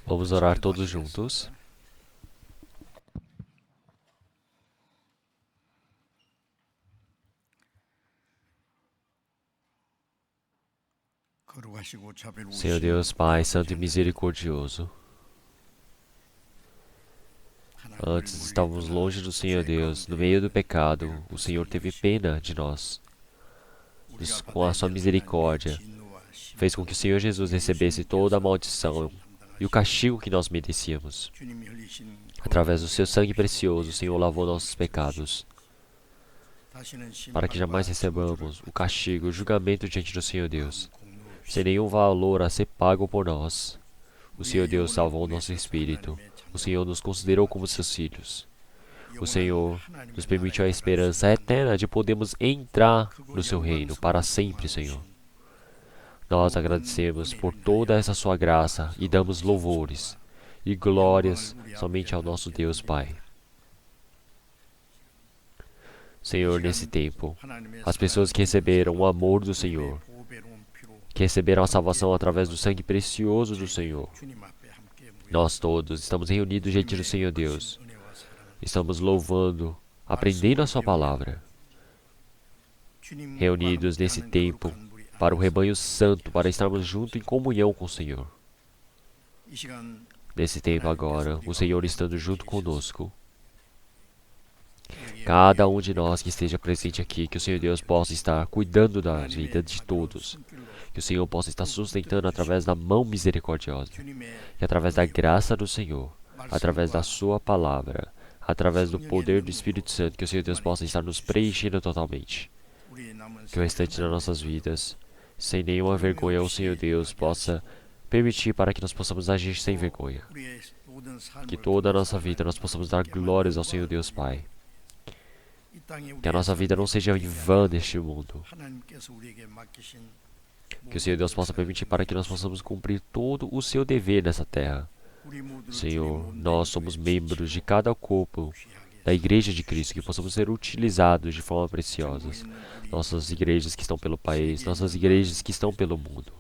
Vamos orar todos juntos. Senhor Deus, Pai Santo e Misericordioso, antes estávamos longe do Senhor Deus, no meio do pecado. O Senhor teve pena de nós, com a sua misericórdia, fez com que o Senhor Jesus recebesse toda a maldição e o castigo que nós merecíamos. Através do seu sangue precioso, o Senhor lavou nossos pecados, para que jamais recebamos o castigo e o julgamento diante do Senhor Deus, sem nenhum valor a ser pago por nós. O Senhor Deus salvou o nosso espírito. O Senhor nos considerou como seus filhos. O Senhor nos permitiu a esperança eterna de podermos entrar no seu reino para sempre, Senhor. Nós agradecemos por toda essa sua graça e damos louvores e glórias somente ao nosso Deus Pai. Senhor, nesse tempo, as pessoas que receberam o amor do Senhor, que receberam a salvação através do sangue precioso do Senhor, nós todos estamos reunidos diante do Senhor Deus. Estamos louvando, aprendendo a sua palavra, reunidos nesse tempo para o rebanho santo, para estarmos juntos em comunhão com o Senhor. Nesse tempo agora, o Senhor estando junto conosco, cada um de nós que esteja presente aqui, que o Senhor Deus possa estar cuidando da vida de todos, que o Senhor possa estar sustentando através da mão misericordiosa, que através da graça do Senhor, através da sua palavra, através do poder do Espírito Santo, que o Senhor Deus possa estar nos preenchendo totalmente. Que o restante das nossas vidas, sem nenhuma vergonha, o Senhor Deus possa permitir para que nós possamos agir sem vergonha. Que toda a nossa vida nós possamos dar glórias ao Senhor Deus Pai. Que a nossa vida não seja em vão neste mundo. Que o Senhor Deus possa permitir para que nós possamos cumprir todo o seu dever nessa terra. Senhor, nós somos membros de cada corpo da Igreja de Cristo, que possamos ser utilizados de forma preciosa. Nossas igrejas que estão pelo país, nossas igrejas que estão pelo mundo.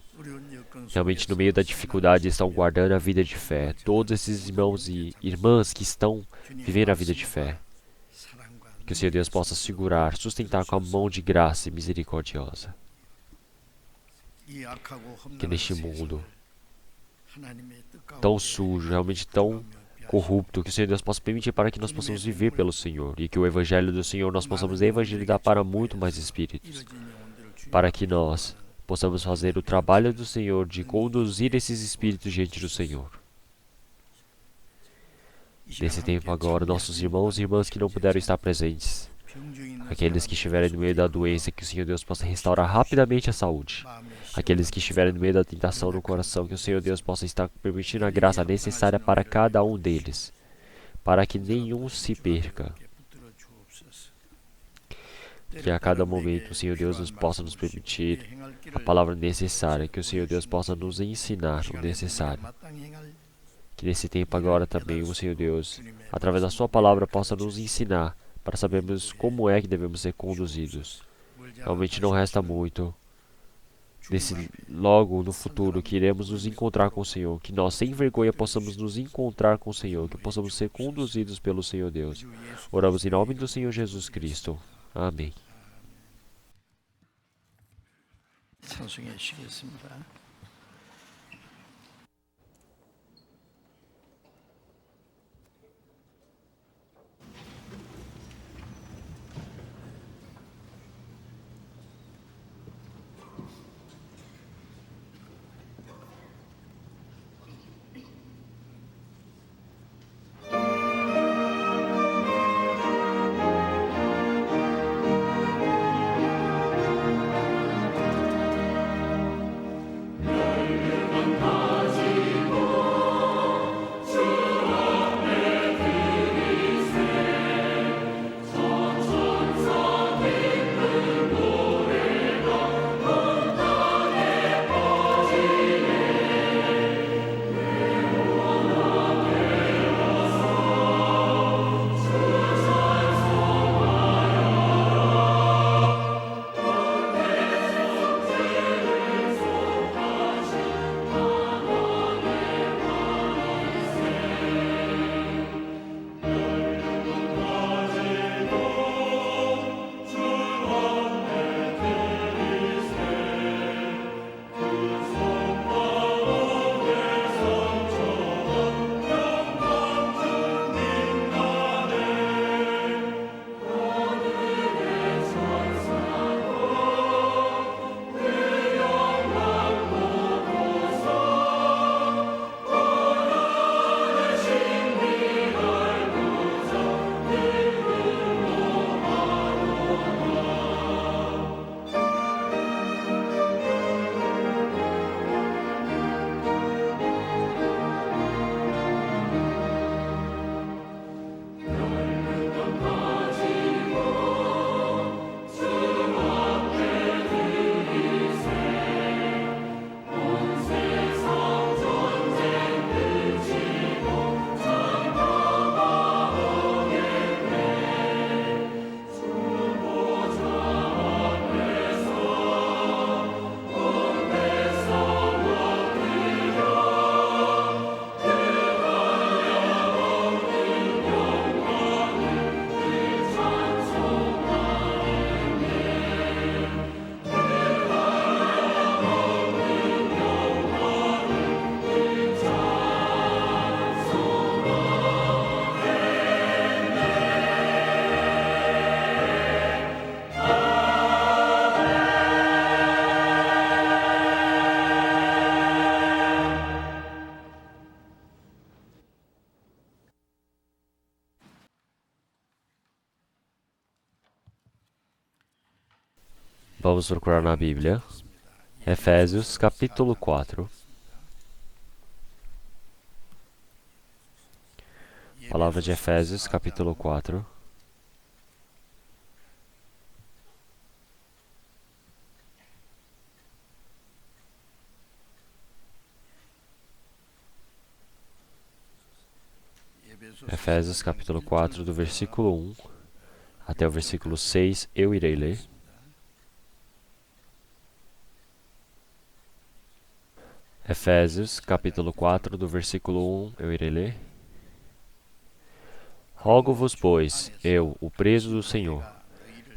Realmente, no meio da dificuldade, estão guardando a vida de fé. Todos esses irmãos e irmãs que estão vivendo a vida de fé. Que o Senhor Deus possa segurar, sustentar com a mão de graça e misericordiosa. Que neste mundo tão sujo, realmente tão corrupto, que o Senhor Deus possa permitir para que nós possamos viver pelo Senhor e que o Evangelho do Senhor nós possamos evangelizar para muito mais espíritos, para que nós possamos fazer o trabalho do Senhor de conduzir esses espíritos diante do Senhor. Nesse tempo agora, nossos irmãos e irmãs que não puderam estar presentes, aqueles que estiverem no meio da doença, que o Senhor Deus possa restaurar rapidamente a saúde. Aqueles que estiverem no meio da tentação no coração, que o Senhor Deus possa estar permitindo a graça necessária para cada um deles, para que nenhum se perca. Que a cada momento o Senhor Deus possa nos permitir a palavra necessária, que o Senhor Deus possa nos ensinar o necessário. Que nesse tempo agora também o Senhor Deus, através da sua palavra, possa nos ensinar para sabermos como é que devemos ser conduzidos. Realmente não resta muito. Logo no futuro que iremos nos encontrar com o Senhor, que nós sem vergonha possamos nos encontrar com o Senhor, que possamos ser conduzidos pelo Senhor Deus. Oramos em nome do Senhor Jesus Cristo. Amém. Vamos procurar na Bíblia. Efésios, capítulo 4. Palavra de Efésios, capítulo 4. Efésios, capítulo 4, do versículo 1 até o versículo 6, eu irei ler. Efésios, capítulo 4, do versículo 1, eu irei ler. Rogo-vos, pois, eu, o preso do Senhor,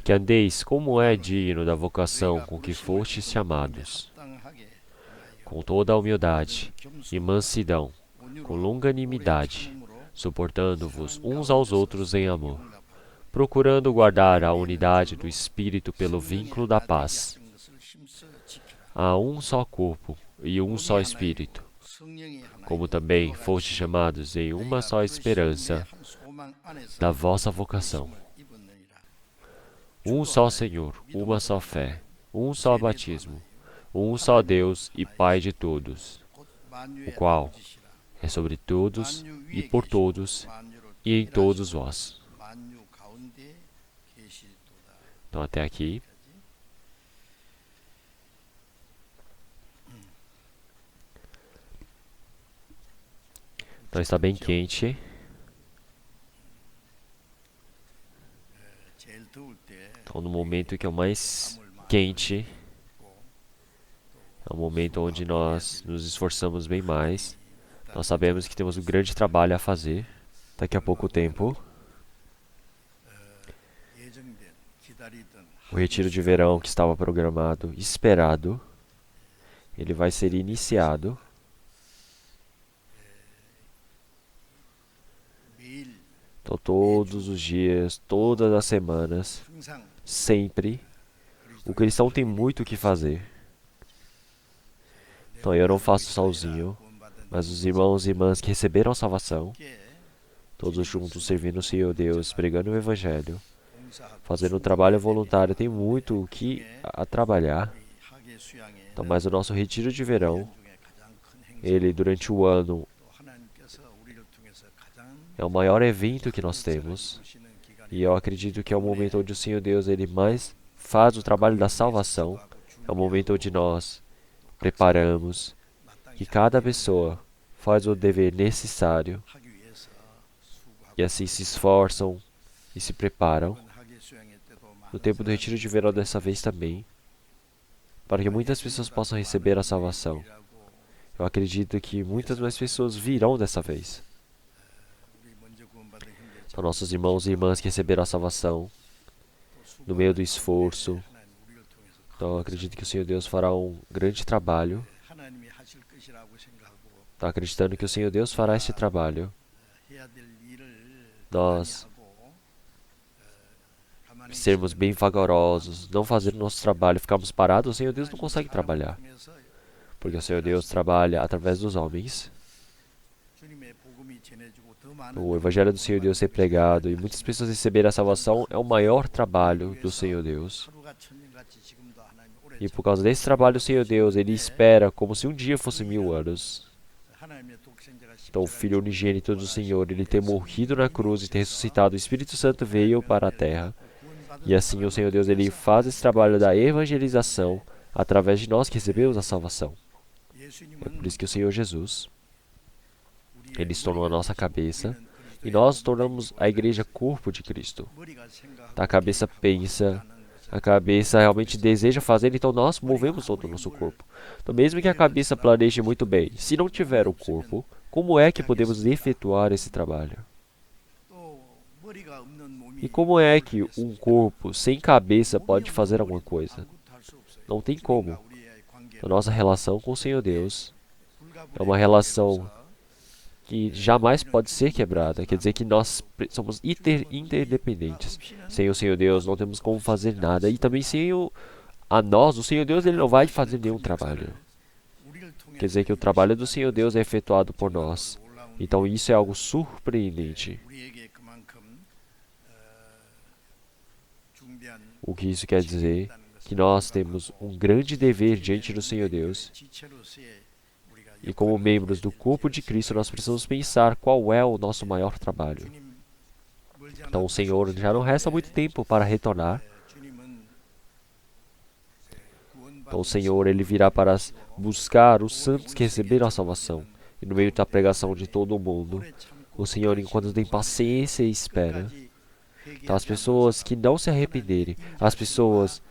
que andeis como é digno da vocação com que fostes chamados, com toda a humildade e mansidão, com longanimidade, suportando-vos uns aos outros em amor, procurando guardar a unidade do Espírito pelo vínculo da paz. Há um só corpo e um só Espírito, como também fostes chamados em uma só esperança da vossa vocação. Um só Senhor, uma só fé, um só batismo, um só Deus e Pai de todos, o qual é sobre todos e por todos e em todos vós. Então, até aqui. Então, está bem quente. Então, no momento que é o mais quente, é um momento onde nós nos esforçamos bem mais. Nós sabemos que temos um grande trabalho a fazer daqui a pouco tempo. O retiro de verão que estava programado, esperado, ele vai ser iniciado. Então, todos os dias, todas as semanas, sempre, o cristão tem muito o que fazer. Então, eu não faço sozinho, mas os irmãos e irmãs que receberam a salvação, todos juntos servindo o Senhor Deus, pregando o Evangelho, fazendo um trabalho voluntário, tem muito o que a trabalhar. Então, mas o nosso retiro de verão, ele durante o ano é o maior evento que nós temos. E eu acredito que é o momento onde o Senhor Deus ele mais faz o trabalho da salvação. É o momento onde nós preparamos, que cada pessoa faz o dever necessário e assim se esforçam e se preparam. No tempo do retiro de verão dessa vez também, para que muitas pessoas possam receber a salvação. Eu acredito que muitas mais pessoas virão dessa vez. Então, nossos irmãos e irmãs que receberam a salvação, no meio do esforço, então eu acredito que o Senhor Deus fará um grande trabalho. Estou acreditando que o Senhor Deus fará esse trabalho. Nós sermos bem vagarosos, não fazer o nosso trabalho, ficarmos parados, o Senhor Deus não consegue trabalhar. Porque o Senhor Deus trabalha através dos homens. O Evangelho do Senhor Deus ser pregado e muitas pessoas receberem a salvação é o maior trabalho do Senhor Deus. E por causa desse trabalho do Senhor Deus, Ele espera como se um dia fosse 1000 anos. Então o Filho unigênito do Senhor, Ele ter morrido na cruz e ter ressuscitado, o Espírito Santo veio para a terra. E assim o Senhor Deus, Ele faz esse trabalho da evangelização através de nós que recebemos a salvação. É por isso que o Senhor Jesus, Ele se tornou a nossa cabeça e nós nos tornamos a igreja corpo de Cristo. A cabeça pensa, a cabeça realmente deseja fazer, então nós movemos todo o nosso corpo. Então mesmo que a cabeça planeje muito bem, se não tiver o corpo, como é que podemos efetuar esse trabalho? E como é que um corpo sem cabeça pode fazer alguma coisa? Não tem como. A nossa relação com o Senhor Deus é uma relação que jamais pode ser quebrada. Quer dizer que nós somos interdependentes. Sem o Senhor Deus não temos como fazer nada. E também sem a nós, o Senhor Deus ele não vai fazer nenhum trabalho. Quer dizer que o trabalho do Senhor Deus é efetuado por nós. Então isso é algo surpreendente. O que isso quer dizer que nós temos um grande dever diante do Senhor Deus. E como membros do corpo de Cristo, nós precisamos pensar qual é o nosso maior trabalho. Então o Senhor já não resta muito tempo para retornar. Então o Senhor, Ele virá para buscar os santos que receberam a salvação. E no meio da pregação de todo o mundo, o Senhor, enquanto tem paciência e espera, então as pessoas que não se arrependerem, as pessoas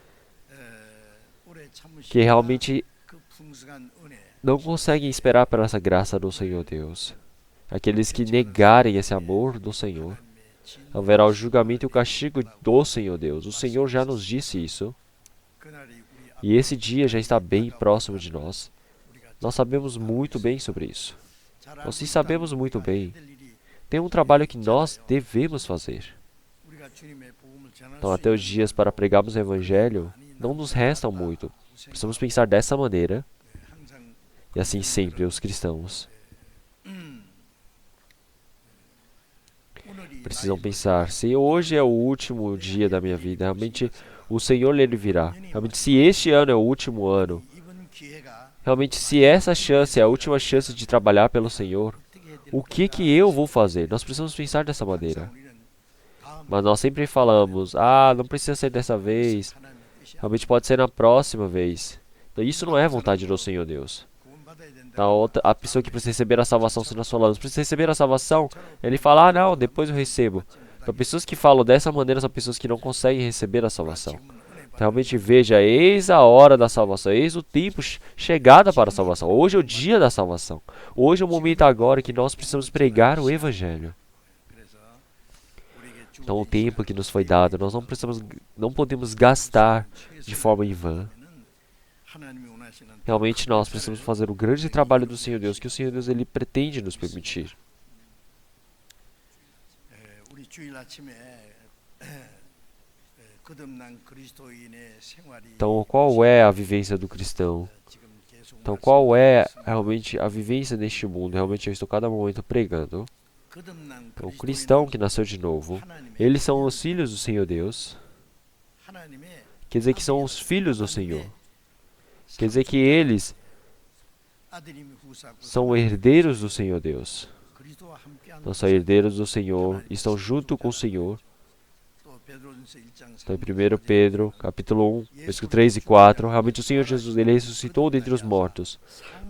que realmente não conseguem esperar por essa graça do Senhor Deus, aqueles que negarem esse amor do Senhor, haverá o julgamento e o castigo do Senhor Deus. O Senhor já nos disse isso. E esse dia já está bem próximo de nós. Nós sabemos muito bem sobre isso. Nós sim sabemos muito bem. Tem um trabalho que nós devemos fazer. Então, até os dias para pregarmos o Evangelho, não nos restam muito. Precisamos pensar dessa maneira. E assim sempre os cristãos precisam pensar, se hoje é o último dia da minha vida, realmente o Senhor Ele virá. Realmente, se este ano é o último ano, realmente, se essa chance é a última chance de trabalhar pelo Senhor, o que eu vou fazer? Nós precisamos pensar dessa maneira. Mas nós sempre falamos, não precisa ser dessa vez, realmente pode ser na próxima vez. Então, isso não é vontade do Senhor Deus. Então, a pessoa que precisa receber a salvação, se nós falamos, precisa receber a salvação, ele fala, não, depois eu recebo. Então, pessoas que falam dessa maneira são pessoas que não conseguem receber a salvação. Então, realmente veja, eis a hora da salvação, eis o tempo chegada para a salvação. Hoje é o dia da salvação. Hoje é o momento agora que nós precisamos pregar o Evangelho. Então, o tempo que nos foi dado, nós não podemos gastar de forma em vão. Realmente nós precisamos fazer o grande trabalho do Senhor Deus, que o Senhor Deus Ele pretende nos permitir. Então, qual é a vivência do cristão? Então, qual é realmente a vivência neste mundo? Realmente eu estou cada momento pregando. Então, o cristão que nasceu de novo, eles são os filhos do Senhor Deus. Quer dizer que são os filhos do Senhor. Quer dizer que eles são herdeiros do Senhor Deus. Não são herdeiros do Senhor, estão junto com o Senhor. Então, em 1 Pedro, capítulo 1, versículo 3 e 4, realmente o Senhor Jesus, Ele ressuscitou dentre os mortos,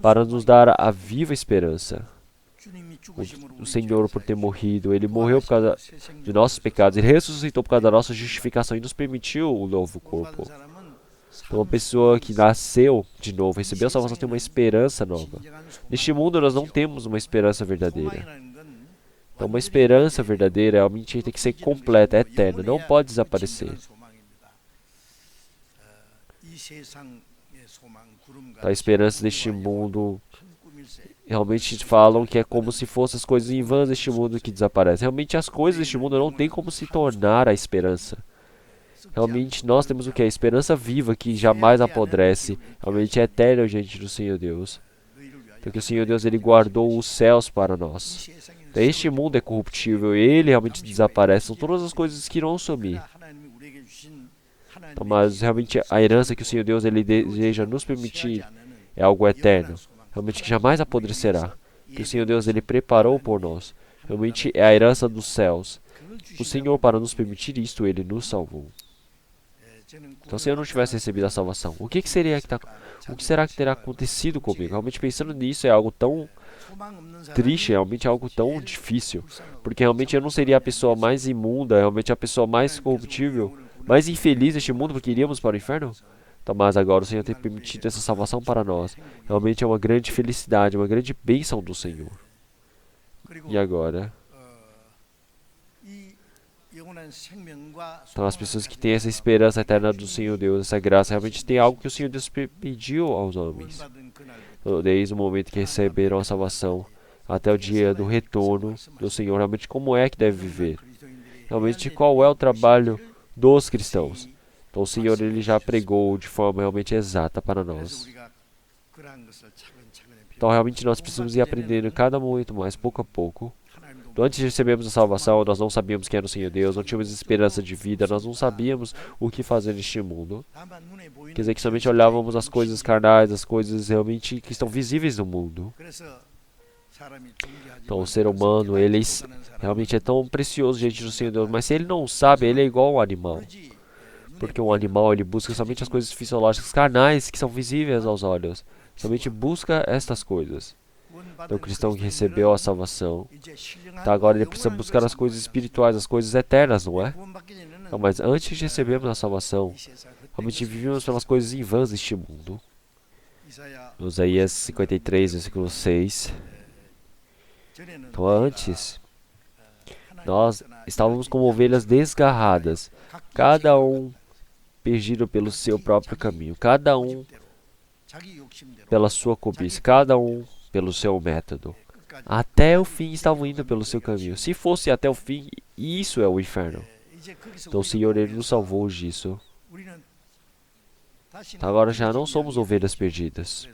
para nos dar a viva esperança. O Senhor, por ter morrido, Ele morreu por causa de nossos pecados, Ele ressuscitou por causa da nossa justificação e nos permitiu o novo corpo. Então, uma pessoa que nasceu de novo, recebeu a salvação, tem uma esperança nova. Neste mundo, nós não temos uma esperança verdadeira. Então, uma esperança verdadeira realmente tem que ser completa, eterna, não pode desaparecer. Então, a esperança deste mundo realmente falam que é como se fossem as coisas em vão deste mundo que desaparecem. Realmente, as coisas deste mundo não têm como se tornar a esperança. Realmente, nós temos o que? A esperança viva que jamais apodrece. Realmente é eterna diante do Senhor Deus. Porque o Senhor Deus, Ele guardou os céus para nós. Então, este mundo é corruptível e Ele realmente desaparece. São todas as coisas que irão sumir. Então, mas realmente a herança que o Senhor Deus Ele deseja nos permitir é algo eterno. Realmente que jamais apodrecerá. Que o Senhor Deus Ele preparou por nós. Realmente é a herança dos céus. O Senhor, para nos permitir isto, Ele nos salvou. Então, se eu não tivesse recebido a salvação, o que será que terá acontecido comigo? Realmente, pensando nisso, é algo tão triste, realmente é algo tão difícil. Porque realmente eu não seria a pessoa mais imunda, realmente a pessoa mais corruptível, mais infeliz deste mundo, porque iríamos para o inferno? Então, mas agora o Senhor tem permitido essa salvação para nós. Realmente é uma grande felicidade, uma grande bênção do Senhor. E agora? Então, as pessoas que têm essa esperança eterna do Senhor Deus, essa graça, realmente tem algo que o Senhor Deus pediu aos homens. Então, desde o momento que receberam a salvação até o dia do retorno do Senhor, realmente como é que deve viver? Realmente qual é o trabalho dos cristãos? Então, o Senhor Ele já pregou de forma realmente exata para nós. Então, realmente nós precisamos ir aprendendo cada momento mais, pouco a pouco. Então, antes de recebermos a salvação, nós não sabíamos quem era o Senhor Deus, não tínhamos esperança de vida, nós não sabíamos o que fazer neste mundo. Quer dizer que somente olhávamos as coisas carnais, as coisas realmente que estão visíveis no mundo. Então, o ser humano, ele realmente é tão precioso diante do Senhor Deus, mas se ele não sabe, ele é igual um animal. Porque um animal, ele busca somente as coisas fisiológicas carnais que são visíveis aos olhos. Somente busca estas coisas. Então, o cristão que recebeu a salvação, então agora ele precisa buscar as coisas espirituais, as coisas eternas, não é? Não, mas antes de recebermos a salvação, realmente vivíamos pelas coisas em vãs deste mundo. Isaías 53, versículo 6. Então, antes, nós estávamos como ovelhas desgarradas, cada um perdido pelo seu próprio caminho, cada um pela sua cobiça, cada um pelo seu método. Até o fim estavam indo pelo seu caminho. Se fosse até o fim, isso é o inferno. Então o Senhor, ele nos salvou disso. Então, agora já não somos ovelhas perdidas.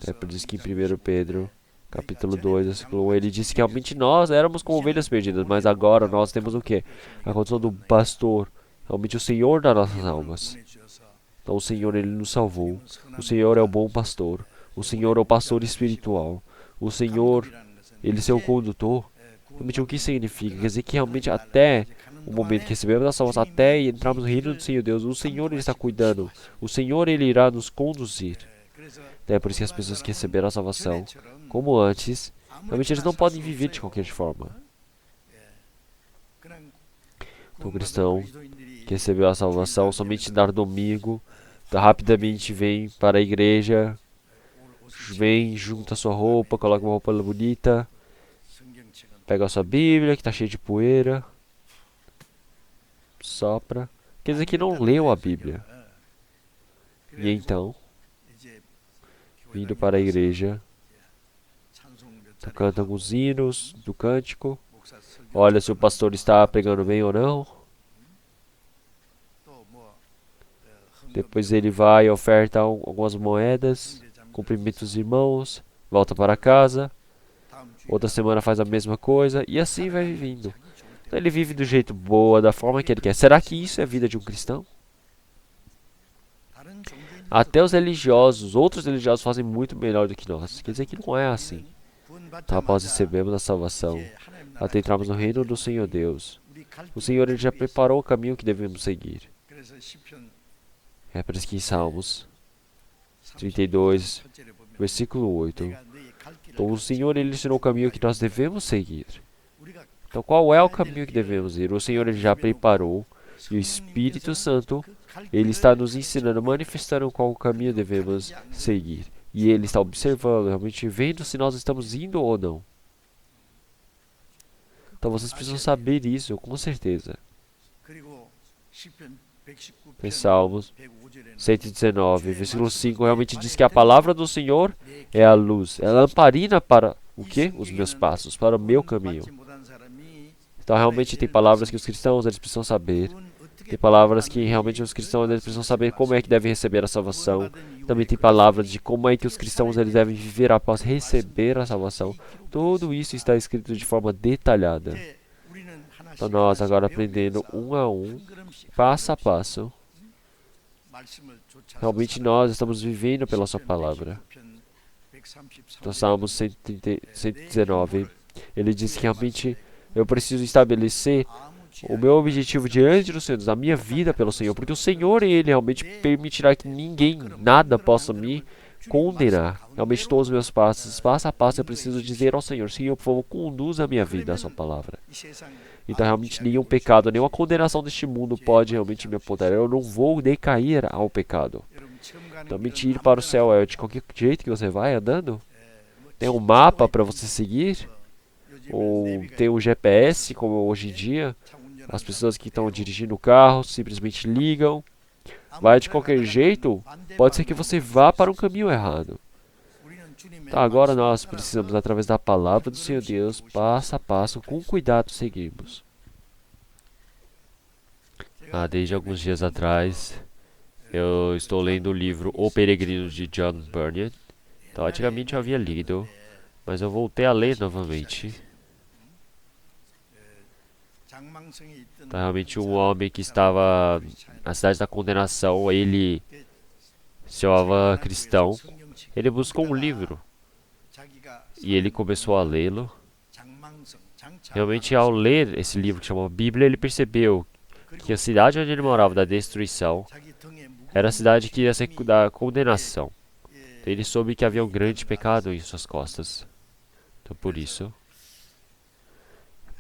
É por isso que em 1 Pedro, capítulo 2, versículo 1, ele disse que realmente nós éramos como ovelhas perdidas, mas agora nós temos o quê? A condição do pastor, realmente o Senhor das nossas almas. Então o Senhor, ele nos salvou. O Senhor é o bom pastor. O Senhor é o pastor espiritual. O Senhor, ele é o condutor. Realmente o que significa? Quer dizer que realmente até o momento que recebemos a salvação, até entrarmos no reino do Senhor Deus, o Senhor, ele está cuidando. O Senhor, ele irá nos conduzir. É por isso que as pessoas que receberam a salvação, como antes, realmente eles não podem viver de qualquer forma. Então o cristão que recebeu a salvação somente dar domingo, rapidamente vem para a igreja, vem, junta a sua roupa, coloca uma roupa bonita, pega a sua Bíblia, que está cheia de poeira, sopra. Quer dizer que não leu a Bíblia. E então, vindo para a igreja, canta alguns hinos do cântico, olha se o pastor está pregando bem ou não. Depois ele vai e oferta algumas moedas, cumprimenta os irmãos, volta para casa. Outra semana faz a mesma coisa e assim vai vivendo. Então ele vive do jeito boa, da forma que ele quer. Será que isso é a vida de um cristão? Até os religiosos, outros religiosos fazem muito melhor do que nós. Quer dizer que não é assim. Então, após recebermos a salvação, até entrarmos no reino do Senhor Deus, o Senhor, ele já preparou o caminho que devemos seguir. É por isso que em Salmos 32, versículo 8, então o Senhor, ele ensinou o caminho que nós devemos seguir. Então qual é o caminho que devemos ir? O Senhor, ele já preparou, e o Espírito Santo, ele está nos ensinando, manifestando qual caminho devemos seguir. E ele está observando, realmente vendo se nós estamos indo ou não. Então vocês precisam saber isso, com certeza. Em Salmos 119, versículo 5, realmente diz que a palavra do Senhor é a luz, é a lamparina para o quê? Os meus passos, para o meu caminho. Então realmente tem palavras que os cristãos, eles precisam saber. Tem palavras que realmente os cristãos, eles precisam saber como é que devem receber a salvação. Também tem palavras de como é que os cristãos, eles devem viver após receber a salvação. Tudo isso está escrito de forma detalhada. Então nós agora aprendendo um a um, passo a passo, realmente nós estamos vivendo pela sua palavra. Então Salmos 119, ele diz que realmente eu preciso estabelecer o meu objetivo diante do Senhor, a minha vida pelo Senhor, porque o Senhor, ele realmente permitirá que ninguém, nada possa me condenar. Realmente todos os meus passos, passo a passo, eu preciso dizer ao Senhor, Senhor, por favor, conduza a minha vida à sua palavra. Então realmente nenhum pecado, nenhuma condenação deste mundo pode realmente me apontar. Eu não vou decair ao pecado. Então mentir para o céu é de qualquer jeito que você vai andando. Tem um mapa para você seguir, ou tem um GPS, como hoje em dia. As pessoas que estão dirigindo o carro simplesmente ligam. Vai de qualquer jeito, pode ser que você vá para um caminho errado. Então agora nós precisamos, através da palavra do Senhor Deus, passo a passo, com cuidado, seguirmos. Desde alguns dias atrás, eu estou lendo o livro O Peregrino de John Bunyan. Então, antigamente eu havia lido, mas eu voltei a ler novamente. Então, realmente um homem que estava na cidade da condenação, ele se chamava cristão, ele buscou um livro e ele começou a lê-lo. Realmente, ao ler esse livro que chama Bíblia, ele percebeu que a cidade onde ele morava, da destruição, era a cidade que ia ser da condenação. Então, ele soube que havia um grande pecado em suas costas. Então, por isso,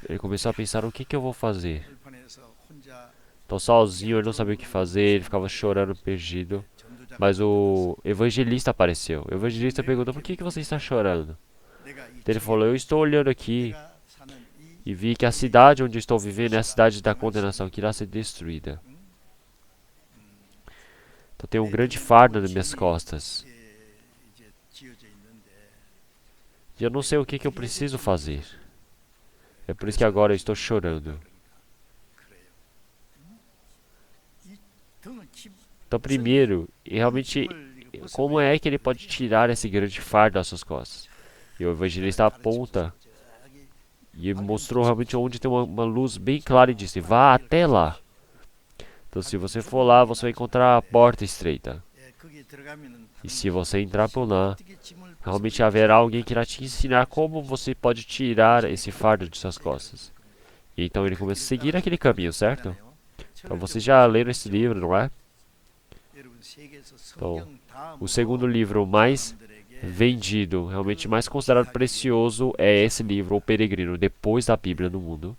ele começou a pensar: o que eu vou fazer? Então, sozinho, ele não sabia o que fazer, ele ficava chorando, perdido. Mas o evangelista apareceu. O evangelista perguntou: por que você está chorando? Então, ele falou: eu estou olhando aqui e vi que a cidade onde estou vivendo é a cidade da condenação, que irá ser destruída. Então, tem um grande fardo nas minhas costas. E eu não sei o que eu preciso fazer. É por isso que agora eu estou chorando. Então, primeiro, realmente, como é que ele pode tirar esse grande fardo das suas costas? E o evangelista aponta e mostrou realmente onde tem uma luz bem clara e disse: vá até lá. Então, se você for lá, você vai encontrar a porta estreita. E se você entrar por lá, realmente haverá alguém que irá te ensinar como você pode tirar esse fardo de suas costas. E então ele começa a seguir aquele caminho, certo? Então, vocês já leram esse livro, não é? Então, o segundo livro mais vendido, realmente mais considerado precioso, é esse livro, O Peregrino, depois da Bíblia no mundo.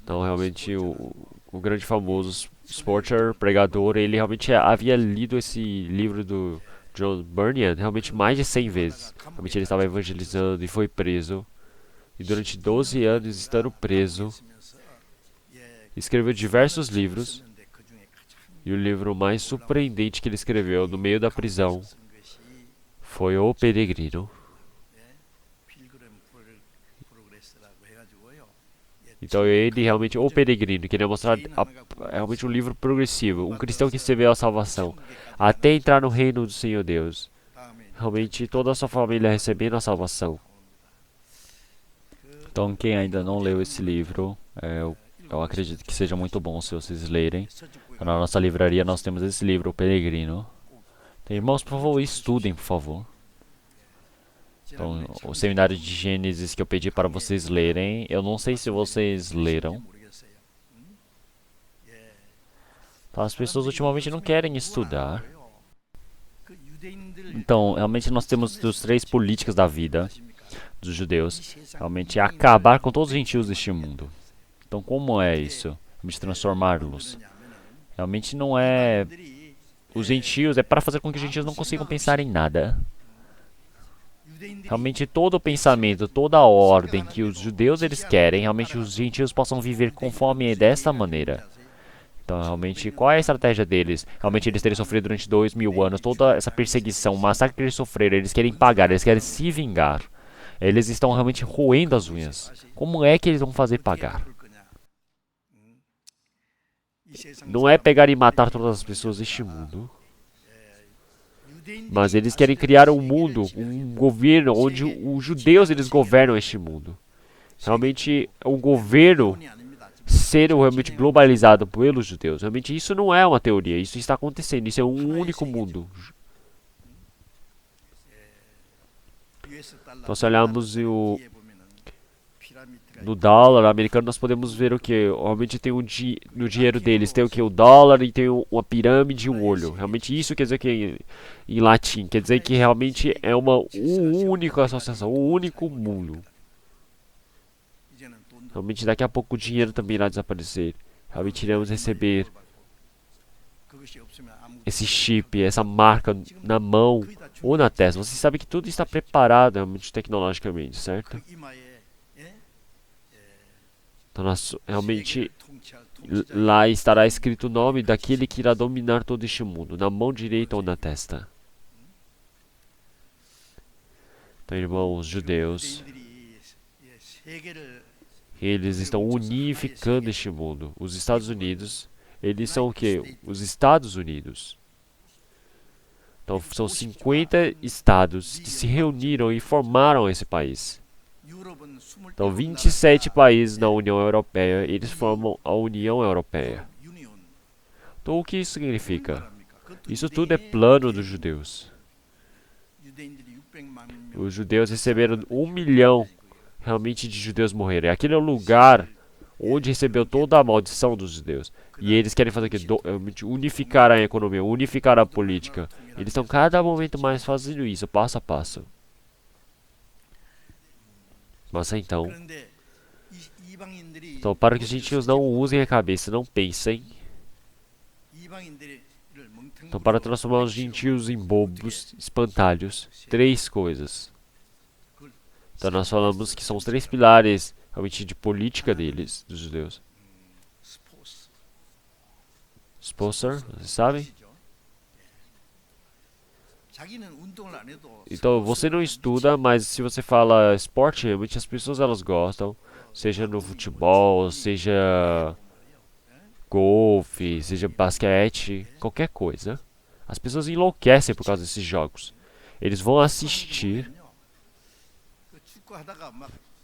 Então, realmente, o grande famoso Spurgeon, pregador, ele realmente havia lido esse livro do John Bunyan realmente mais de 100 vezes. Realmente ele estava evangelizando e foi preso. E durante 12 anos, estando preso, escreveu diversos livros. E o livro mais surpreendente que ele escreveu no meio da prisão foi O Peregrino. Então ele realmente, O Peregrino, queria mostrar realmente um livro progressivo, um cristão que recebeu a salvação, até entrar no reino do Senhor Deus. Realmente toda a sua família recebendo a salvação. Então, quem ainda não leu esse livro, eu acredito que seja muito bom se vocês lerem. Na nossa livraria nós temos esse livro, O Peregrino. Então, irmãos, por favor, estudem, por favor. Então, o seminário de Gênesis que eu pedi para vocês lerem, eu não sei se vocês leram. Então, as pessoas ultimamente não querem estudar. Então, realmente nós temos os três políticas da vida dos judeus. Realmente é acabar com todos os gentios deste mundo. Então, como é isso? Realmente transformá-los. Realmente não é... Os gentios é para fazer com que os gentios não consigam pensar em nada. Realmente todo o pensamento, toda a ordem que os judeus eles querem, realmente os gentios possam viver conforme desta maneira. Então, realmente, qual é a estratégia deles? Realmente, eles terem sofrido durante 2000 anos toda essa perseguição, o massacre que eles sofreram, eles querem pagar, eles querem se vingar. Eles estão realmente roendo as unhas. Como é que eles vão fazer pagar? Não é pegar e matar todas as pessoas deste mundo. Mas eles querem criar um mundo, um governo onde os judeus eles governam este mundo. Realmente, um governo ser realmente globalizado pelos judeus. Realmente isso não é uma teoria, isso está acontecendo, isso é um único mundo. Então, se olharmos no dólar americano, nós podemos ver o que? Realmente tem no dinheiro deles, tem o que? O dólar e tem uma pirâmide e um olho. Realmente isso quer dizer que em latim, quer dizer que realmente é uma única associação, um único mundo. Realmente daqui a pouco o dinheiro também irá desaparecer. Realmente iremos receber esse chip, essa marca na mão ou na testa. Você sabe que tudo está preparado realmente tecnologicamente, certo? Então, realmente lá estará escrito o nome daquele que irá dominar todo este mundo, na mão direita ou na testa. Então, irmãos judeus, eles estão unificando este mundo. Os Estados Unidos, eles são o quê? Os Estados Unidos. Então, são 50 estados que se reuniram e formaram esse país. Então, 27 países na União Europeia, eles formam a União Europeia. Então, o que isso significa? Isso tudo é plano dos judeus. Os judeus receberam 1 milhão realmente de judeus morreram. Aquele é o lugar onde recebeu toda a maldição dos judeus. E eles querem fazer o quê? Unificar a economia, unificar a política. Eles estão cada momento mais fazendo isso, passo a passo. Mas então, para que os gentios não usem a cabeça, não pensem. Então, para transformar os gentios em bobos, espantalhos, 3 coisas. Então, nós falamos que são os 3 pilares, realmente, de política deles, dos judeus. Sponsor, vocês sabem? Então, você não estuda, mas se você fala esporte, realmente as pessoas elas gostam. Seja no futebol, seja golfe, seja basquete, qualquer coisa. As pessoas enlouquecem por causa desses jogos. Eles vão assistir,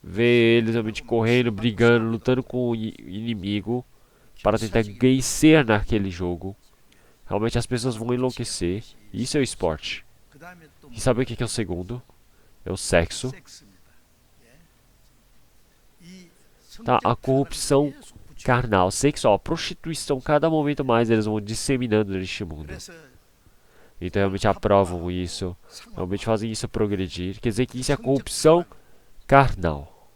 ver eles realmente correndo, brigando, lutando com o inimigo para tentar vencer naquele jogo. Realmente as pessoas vão enlouquecer. Isso é o esporte. E sabe o que é o segundo? É o sexo. Tá, a corrupção carnal, sexual, a prostituição, cada momento mais eles vão disseminando neste mundo. Então realmente aprovam isso, realmente fazem isso progredir. Quer dizer que isso é a corrupção carnal.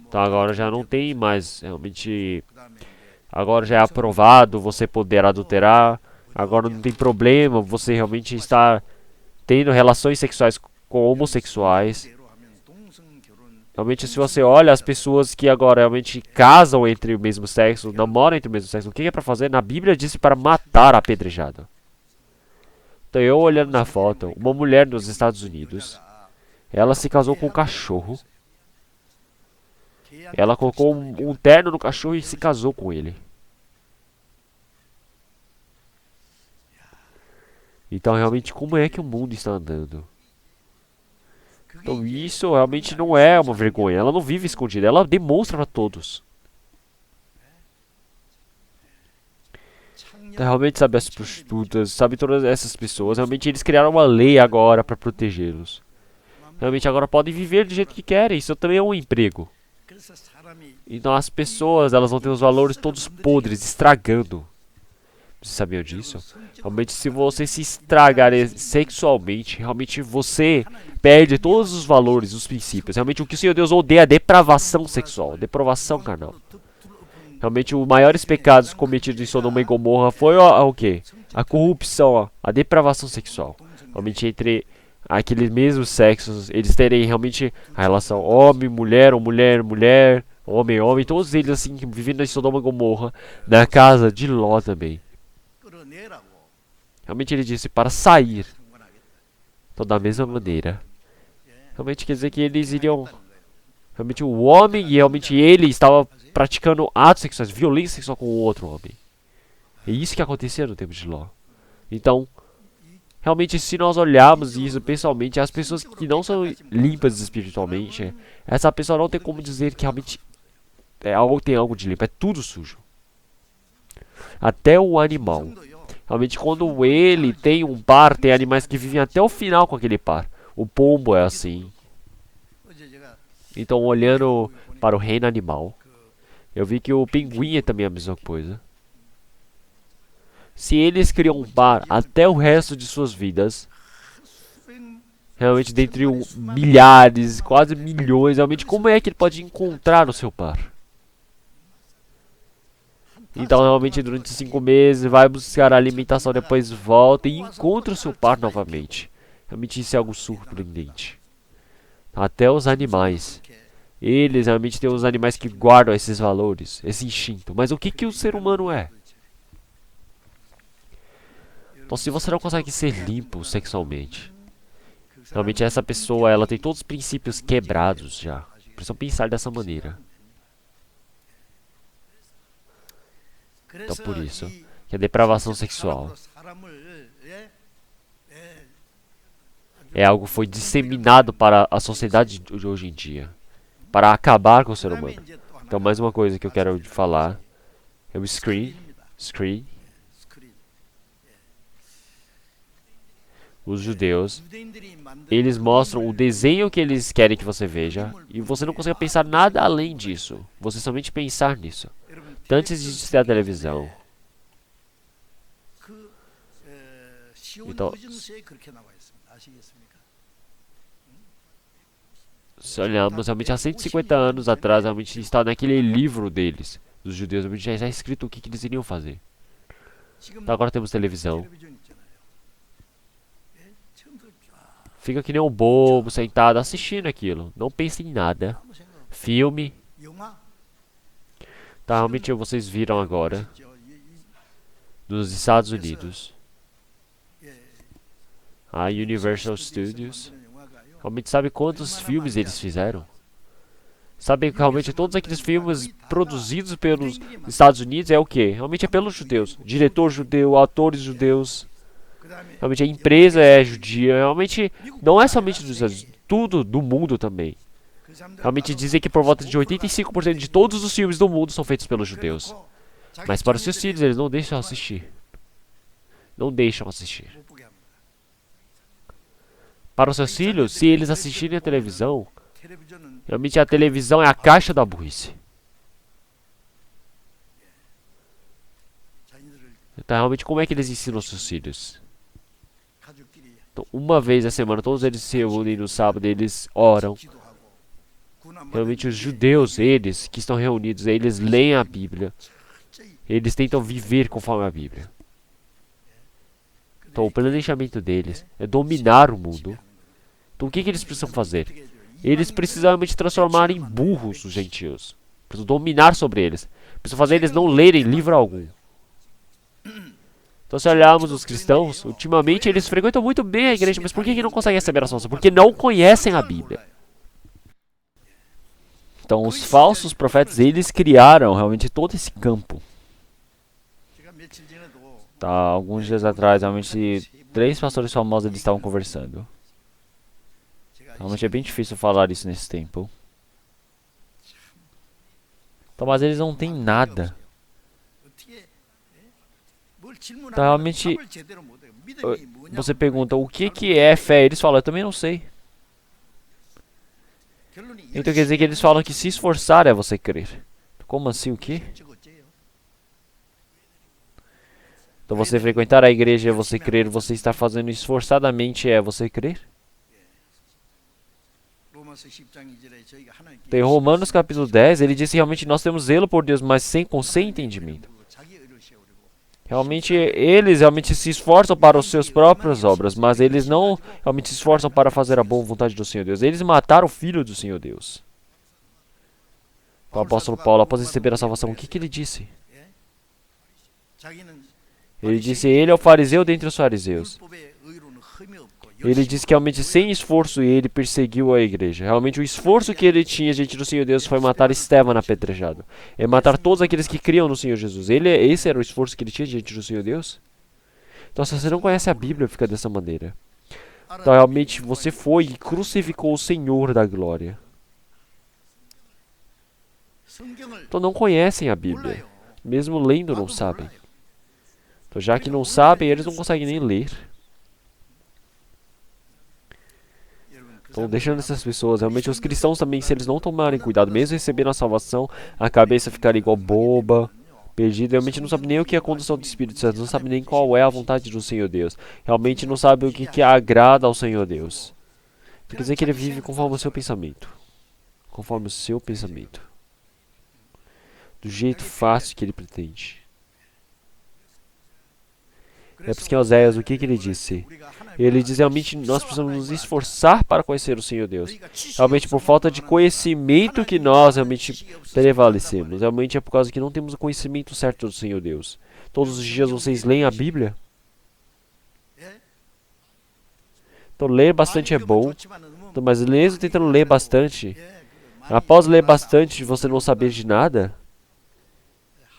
Então agora já não tem mais, realmente, agora já é aprovado você poder adulterar. Agora não tem problema você realmente estar tendo relações sexuais com homossexuais. Realmente, se você olha as pessoas que agora realmente casam entre o mesmo sexo, namoram entre o mesmo sexo, o que é para fazer? Na Bíblia disse para matar apedrejado. Então eu olhando na foto, uma mulher nos Estados Unidos, ela se casou com um cachorro. Ela colocou um terno no cachorro e se casou com ele. Então realmente como é que o mundo está andando? Então isso realmente não é uma vergonha. Ela não vive escondida, ela demonstra para todos. Então realmente sabe as prostitutas, sabe todas essas pessoas. Realmente eles criaram uma lei agora para protegê-los. Realmente agora podem viver do jeito que querem. Isso também é um emprego. Então as pessoas elas vão ter os valores todos podres, estragando. Vocês sabiam disso? Realmente, se você se estragar sexualmente, realmente você perde todos os valores, os princípios. Realmente, o que o Senhor Deus odeia é a depravação sexual, depravação carnal. Realmente, os maiores pecados cometidos em Sodoma e Gomorra foi o quê? A corrupção, a depravação sexual. Realmente, entre aqueles mesmos sexos, eles terem realmente a relação homem, mulher, ou mulher, mulher, homem, homem. Todos eles, assim, vivendo em Sodoma e Gomorra, na casa de Ló também. Realmente ele disse para sair. Então da mesma maneira. Realmente quer dizer que eles iriam. Realmente o homem e realmente ele estava praticando atos sexuais, violência sexual com o outro homem. É isso que acontecia no tempo de Ló. Então, realmente se nós olharmos isso pessoalmente, as pessoas que não são limpas espiritualmente, essa pessoa não tem como dizer que realmente tem algo de limpo, é tudo sujo. Até o animal. Realmente quando ele tem um par, tem animais que vivem até o final com aquele par. O pombo é assim. Então olhando para o reino animal, eu vi que o pinguim é também a mesma coisa. Se eles criam um par até o resto de suas vidas, realmente dentre milhares, quase milhões, realmente como é que ele pode encontrar o seu par? Então realmente durante 5 meses vai buscar a alimentação, depois volta e encontra o seu par novamente. Realmente isso é algo surpreendente. Até os animais. Eles realmente têm os animais que guardam esses valores, esse instinto. Mas o que que o ser humano é? Então se você não consegue ser limpo sexualmente, realmente essa pessoa ela tem todos os princípios quebrados já. Precisam pensar dessa maneira. Então por isso, que a depravação sexual É algo que foi disseminado para a sociedade de hoje em dia, para acabar com o ser humano. Então, mais uma coisa que eu quero falar é o screen. Screen. Os judeus, eles mostram o desenho que eles querem que você veja e você não consegue pensar nada além disso. Você somente pensar nisso. Antes de ter a televisão. Então, se olharmos realmente há 150 anos atrás, realmente está naquele livro deles, dos judeus, realmente já está escrito o que eles iriam fazer. Então agora temos televisão. Fica que nem um bobo sentado assistindo aquilo. Não pensa em nada. Filme. Tá, realmente vocês viram agora. Nos Estados Unidos. A Universal Studios. Realmente sabe quantos filmes eles fizeram? Sabe que realmente todos aqueles filmes produzidos pelos Estados Unidos é o quê? Realmente é pelos judeus. Diretor judeu, atores judeus. Realmente a empresa é judia. Realmente não é somente dos Estados Unidos, tudo do mundo também. Realmente dizem que por volta de 85% de todos os filmes do mundo são feitos pelos judeus. Mas para os seus filhos eles não deixam assistir. Não deixam assistir. Para os seus filhos, se eles assistirem a televisão, realmente a televisão é a caixa da burrice. Então realmente como é que eles ensinam os seus filhos? Então, uma vez a semana, todos eles se reúnem no sábado, eles oram. Realmente os judeus, eles que estão reunidos, eles leem a Bíblia. Eles tentam viver conforme a Bíblia. Então o planejamento deles é dominar o mundo. Então o que eles precisam fazer? Eles precisam realmente transformar em burros os gentios. Precisam dominar sobre eles. Precisam fazer eles não lerem livro algum. Então se olharmos os cristãos, ultimamente eles frequentam muito bem a igreja, mas por que não conseguem receber a salvação? Porque não conhecem a Bíblia. Então os falsos profetas, eles criaram realmente todo esse campo. Tá, alguns dias atrás, realmente 3 pastores famosos eles estavam conversando. Realmente é bem difícil falar isso nesse tempo. Então, mas eles não têm nada. Então, realmente, você pergunta o que é fé? Eles falam, eu também não sei. Então quer dizer que eles falam que se esforçar é você crer. Como assim, o quê? Então você frequentar a igreja é você crer, você estar fazendo esforçadamente é você crer? Então, em Romanos capítulo 10, ele diz que realmente nós temos zelo por Deus, mas sem entendimento. Realmente, eles realmente se esforçam para as suas próprias obras, mas eles não realmente se esforçam para fazer a boa vontade do Senhor Deus. Eles mataram o Filho do Senhor Deus. O apóstolo Paulo, após receber a salvação, o que ele disse? Ele disse, ele é o fariseu dentre os fariseus. Ele disse que realmente sem esforço ele perseguiu a igreja. Realmente o esforço que ele tinha diante do Senhor Deus foi matar Estevão apedrejado. É matar todos aqueles que criam no Senhor Jesus. Esse era o esforço que ele tinha diante do Senhor Deus? Então se você não conhece a Bíblia, fica dessa maneira. Então realmente você foi e crucificou o Senhor da glória. Então não conhecem a Bíblia. Mesmo lendo não sabem. Então já que não sabem, eles não conseguem nem ler. Então, deixando essas pessoas, realmente os cristãos também, se eles não tomarem cuidado, mesmo recebendo a salvação, a cabeça ficar igual boba, perdida, realmente não sabe nem o que é a condução do Espírito Santo, não sabe nem qual é a vontade do Senhor Deus, realmente não sabe o que agrada ao Senhor Deus. Quer dizer que ele vive conforme o seu pensamento, conforme o seu pensamento, do jeito fácil que ele pretende. É por isso que Oséias, o que ele disse? Ele diz realmente nós precisamos nos esforçar para conhecer o Senhor Deus. Realmente por falta de conhecimento que nós realmente prevalecemos. Realmente é por causa que não temos o conhecimento certo do Senhor Deus. Todos os dias vocês leem a Bíblia? Então ler bastante é bom. Então, mas mesmo tentando ler bastante, após ler bastante você não saber de nada,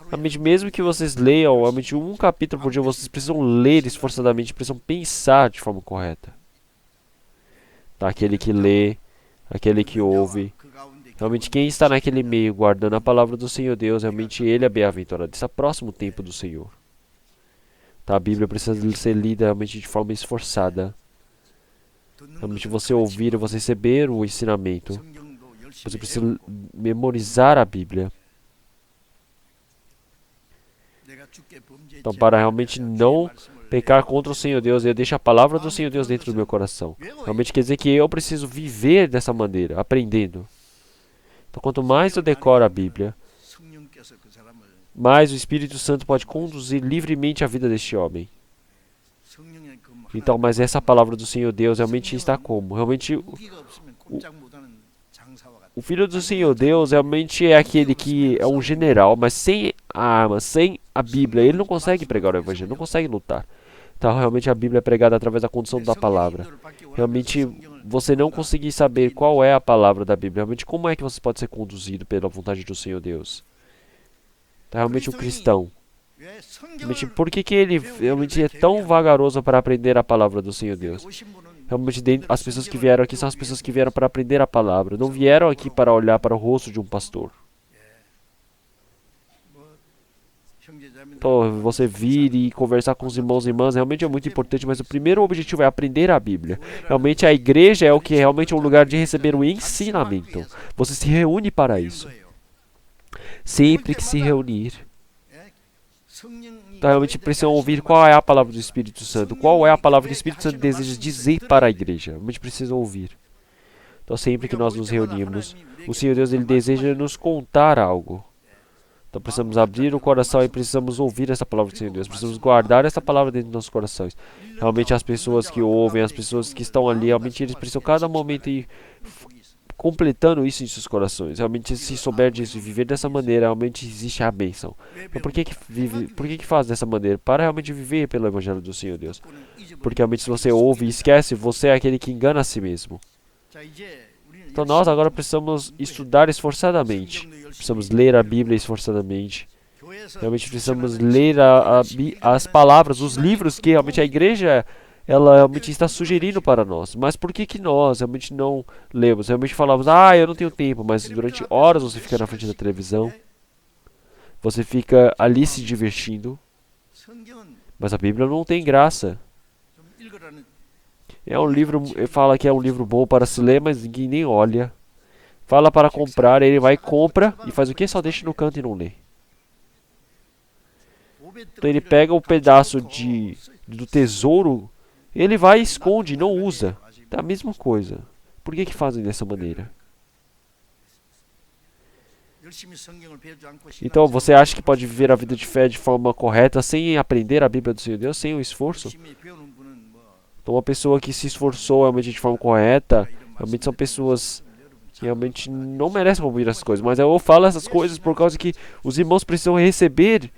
realmente, mesmo que vocês leiam realmente um capítulo por dia, vocês precisam ler esforçadamente, precisam pensar de forma correta. Tá? Aquele que lê, aquele que ouve. Realmente quem está naquele meio guardando a palavra do Senhor Deus, realmente ele é bem-aventurado. Está próximo tempo do Senhor. Tá? A Bíblia precisa ser lida realmente de forma esforçada. Realmente você ouvir, você receber o ensinamento. Você precisa memorizar a Bíblia. Então, para realmente não pecar contra o Senhor Deus, eu deixo a palavra do Senhor Deus dentro do meu coração. Realmente quer dizer que eu preciso viver dessa maneira, aprendendo. Então, quanto mais eu decoro a Bíblia, mais o Espírito Santo pode conduzir livremente a vida deste homem. Então, mas essa palavra do Senhor Deus realmente está como? Realmente, o Filho do Senhor Deus realmente é aquele que é um general, mas sem a arma, sem a Bíblia, ele não consegue pregar o Evangelho, não consegue lutar. Então, realmente, a Bíblia é pregada através da condução da palavra. Realmente, você não conseguir saber qual é a palavra da Bíblia, realmente, como é que você pode ser conduzido pela vontade do Senhor Deus? Então, realmente, o cristão, realmente, por que ele realmente é tão vagaroso para aprender a palavra do Senhor Deus? Realmente, as pessoas que vieram aqui são as pessoas que vieram para aprender a palavra. Não vieram aqui para olhar para o rosto de um pastor. Então, você vir e conversar com os irmãos e irmãs realmente é muito importante, mas o primeiro objetivo é aprender a Bíblia. Realmente, a igreja é o que realmente é um lugar de receber o ensinamento. Você se reúne para isso. Sempre que se reunir. Então, realmente precisam ouvir qual é a palavra do Espírito Santo. Qual é a palavra que o Espírito Santo deseja dizer para a igreja. Realmente precisam ouvir. Então, sempre que nós nos reunimos, o Senhor Deus, ele deseja nos contar algo. Então, precisamos abrir o coração e precisamos ouvir essa palavra do Senhor Deus. Precisamos guardar essa palavra dentro dos nossos corações. Realmente, as pessoas que ouvem, as pessoas que estão ali, realmente eles precisam cada momento ir completando isso em seus corações. Realmente, se souber disso e viver dessa maneira, realmente existe a bênção. Então, por que faz dessa maneira? Para realmente viver pelo Evangelho do Senhor Deus. Porque realmente, se você ouve e esquece, você é aquele que engana a si mesmo. Então, nós agora precisamos estudar esforçadamente. Precisamos ler a Bíblia esforçadamente. Realmente, precisamos ler as palavras, os livros que realmente a igreja ela realmente está sugerindo para nós. Mas por que nós realmente não lemos? Realmente falamos, eu não tenho tempo, mas durante horas você fica na frente da televisão, você fica ali se divertindo, mas a Bíblia não tem graça. É um livro, fala que é um livro bom para se ler, mas ninguém nem olha. Fala para comprar, ele vai, compra e faz o que? Só deixa no canto e não lê. Então ele pega um pedaço do tesouro, ele vai e esconde, não usa. É a mesma coisa. Por que fazem dessa maneira? Então, você acha que pode viver a vida de fé de forma correta sem aprender a Bíblia do Senhor Deus, sem o esforço? Então, uma pessoa que se esforçou realmente de forma correta, realmente são pessoas que realmente não merecem ouvir essas coisas. Mas eu falo essas coisas por causa que os irmãos precisam receber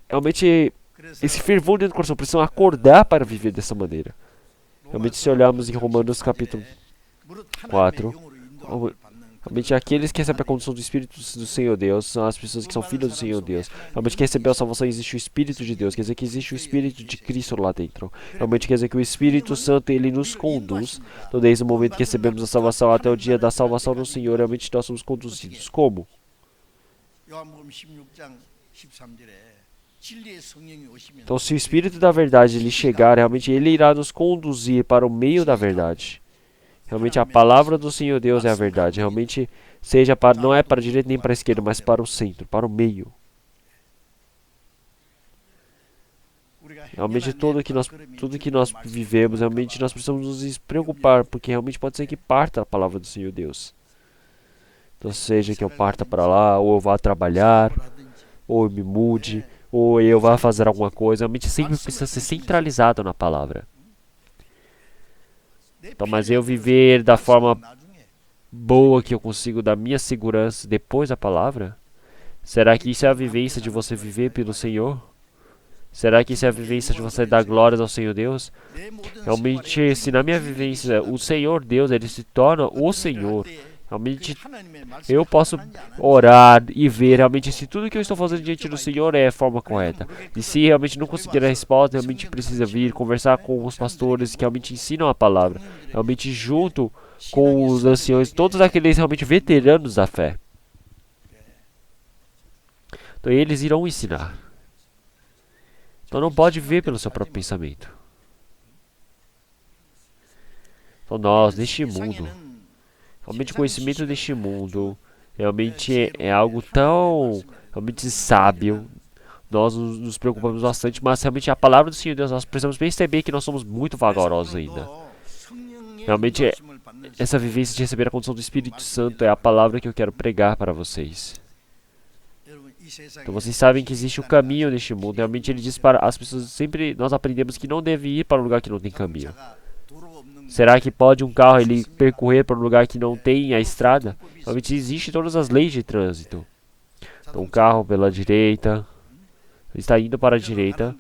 realmente esse fervor dentro do coração, precisam acordar para viver dessa maneira. Realmente, se olharmos em Romanos capítulo 4, realmente aqueles que recebem a condição do Espírito do Senhor Deus são as pessoas que são filhos do Senhor Deus. Realmente, quem recebeu a salvação, existe o Espírito de Deus, quer dizer que existe o Espírito de Cristo lá dentro. Realmente, quer dizer que o Espírito Santo, ele nos conduz. Então, desde o momento que recebemos a salvação até o dia da salvação do Senhor, realmente nós somos conduzidos. Como? Então, se o Espírito da verdade ele chegar, realmente ele irá nos conduzir para o meio da verdade. Realmente a palavra do Senhor Deus é a verdade. Realmente não é para a direita nem para a esquerda, mas para o centro, para o meio. Realmente tudo que nós vivemos, realmente nós precisamos nos preocupar, porque realmente pode ser que parta a palavra do Senhor Deus. Então seja que eu parta para lá, ou eu vá trabalhar, ou eu me mude, ou eu vá fazer alguma coisa, realmente sempre precisa ser centralizado na palavra. Então, mas eu viver da forma boa que eu consigo, da minha segurança depois da palavra? Será que isso é a vivência de você viver pelo Senhor? Será que isso é a vivência de você dar glórias ao Senhor Deus? Realmente, se na minha vivência o Senhor Deus ele se torna o Senhor, Realmente, eu posso orar e ver realmente se tudo que eu estou fazendo diante do Senhor é a forma correta. E se realmente não conseguir a resposta, realmente precisa vir conversar com os pastores que realmente ensinam a palavra. Realmente junto com os anciões, todos aqueles realmente veteranos da fé. Então eles irão ensinar. Então não pode ver pelo seu próprio pensamento. Então nós, neste mundo, realmente o conhecimento deste mundo realmente é algo tão realmente sábio. Nós nos preocupamos bastante, mas realmente a palavra do Senhor Deus, nós precisamos perceber que nós somos muito vagarosos ainda. Realmente essa vivência de receber a condição do Espírito Santo é a palavra que eu quero pregar para vocês. Então vocês sabem que existe um caminho neste mundo. Realmente ele diz para as pessoas, sempre nós aprendemos que não deve ir para um lugar que não tem caminho. Será que pode um carro ele percorrer para um lugar que não tem a estrada? Realmente existem todas as leis de trânsito. Então um carro pela direita, ele está indo para a direita,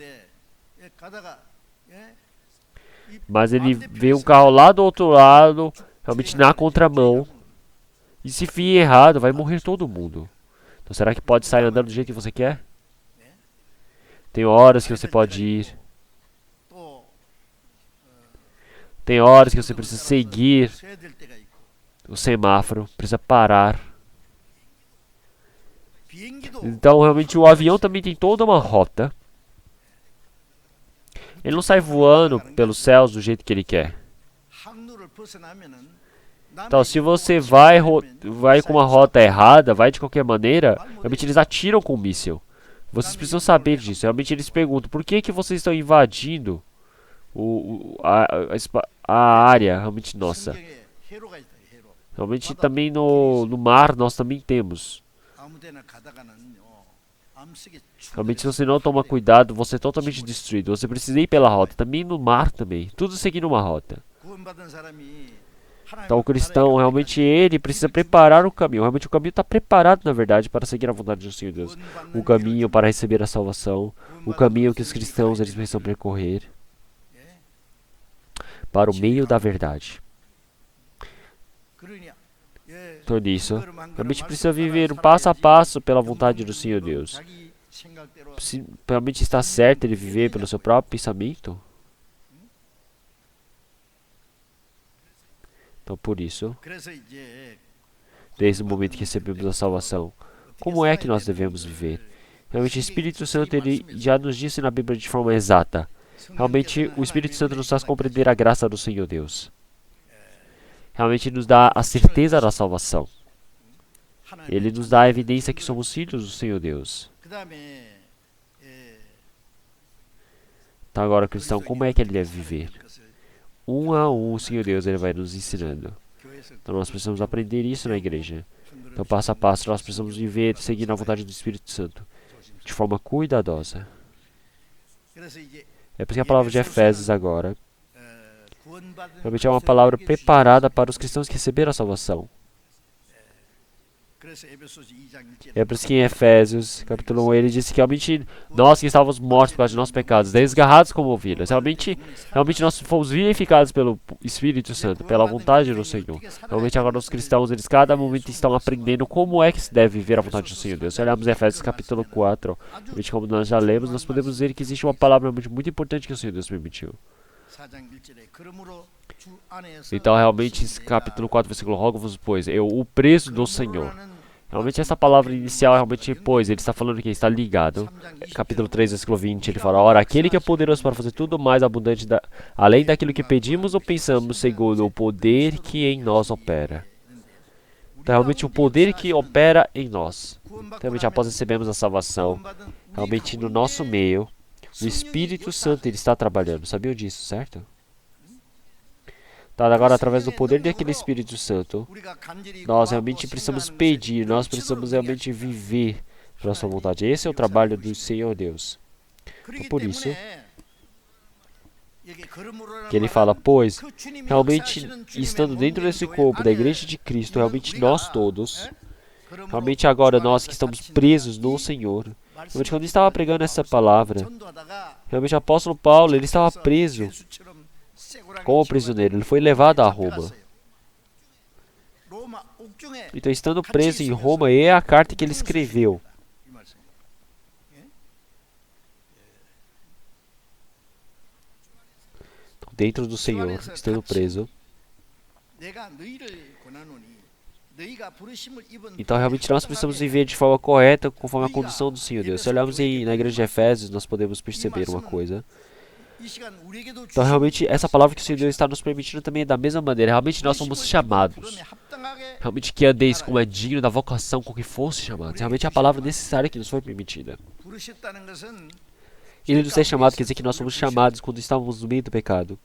mas ele vê um carro lá do outro lado, realmente na contramão. E se vir errado, vai morrer todo mundo. Então será que pode sair andando do jeito que você quer? Tem horas que você pode ir. Tem horas que você precisa seguir o semáforo, precisa parar. Então realmente o avião também tem toda uma rota. Ele não sai voando pelos céus do jeito que ele quer. Então, se você vai com uma rota errada, vai de qualquer maneira, realmente eles atiram com um míssil. Vocês precisam saber disso. Realmente eles perguntam, por que vocês estão invadindo a área realmente nossa? Realmente também no mar nós também temos. Realmente se você não toma cuidado, você é totalmente destruído. Você precisa ir pela rota. Também no mar também. Tudo seguindo uma rota. Então o cristão, realmente ele precisa preparar o caminho. Realmente o caminho está preparado, na verdade, para seguir a vontade do Senhor Deus. O caminho para receber a salvação. O caminho que os cristãos eles precisam percorrer. Para o meio da verdade. Então nisso, realmente precisa viver um passo a passo pela vontade do Senhor Deus. Se realmente está certo ele viver pelo seu próprio pensamento. Então por isso, desde o momento que recebemos a salvação, como é que nós devemos viver? Realmente o Espírito Santo ele já nos disse na Bíblia de forma exata. Realmente o Espírito Santo nos faz compreender a graça do Senhor Deus. Realmente nos dá a certeza da salvação. Ele nos dá a evidência que somos filhos do Senhor Deus. Então agora, cristão, como é que ele deve viver? Um a um, o Senhor Deus ele vai nos ensinando. Então nós precisamos aprender isso na igreja. Então passo a passo nós precisamos viver seguindo a vontade do Espírito Santo. De forma cuidadosa. É por isso que a palavra de Efésios agora realmente é uma palavra preparada para os cristãos que receberam a salvação. É por isso que em Efésios, capítulo 1, ele disse que realmente nós que estávamos mortos por causa de nossos pecados, desgarrados como ovelhas, realmente nós fomos vivificados pelo Espírito Santo, pela vontade do Senhor. Realmente agora os cristãos, eles cada momento estão aprendendo como é que se deve viver a vontade do Senhor Deus. Se olharmos em Efésios capítulo 4, realmente como nós já lemos, nós podemos ver que existe uma palavra muito importante que o Senhor Deus permitiu. Então realmente esse capítulo 4, versículo rogo-vos, pois, eu, o preso do Senhor. Realmente essa palavra inicial, realmente, pois, ele está falando que está ligado. Capítulo 3, versículo 20, ele fala, ora, aquele que é poderoso para fazer tudo mais abundante, além daquilo que pedimos ou pensamos, segundo o poder que em nós opera. Então, realmente, o poder que opera em nós. Então, realmente, após recebermos a salvação, realmente, no nosso meio, o Espírito Santo, ele está trabalhando. Sabiam disso, certo? Então, agora, através do poder daquele Espírito Santo, nós realmente precisamos pedir, nós precisamos realmente viver pela sua vontade. Esse é o trabalho do Senhor Deus. Então, por isso, que ele fala, pois, realmente, estando dentro desse corpo da Igreja de Cristo, realmente nós todos, realmente agora nós que estamos presos no Senhor, realmente quando ele estava pregando essa palavra, realmente o apóstolo Paulo, ele estava preso como prisioneiro, ele foi levado a Roma. Então, estando preso em Roma, é a carta que ele escreveu. Então, dentro do Senhor, estando preso. Então, realmente, nós precisamos viver de forma correta, conforme a condição do Senhor Deus. Se olharmos na igreja de Efésios, nós podemos perceber uma coisa. Então, realmente, essa palavra que o Senhor Deus está nos permitindo também é da mesma maneira. Realmente, nós somos chamados. Realmente, que andeis como é digno da vocação com que fosse chamados. Realmente, é a palavra necessária que nos foi permitida. Ele nos é chamado, quer dizer que nós somos chamados quando estávamos no meio do pecado.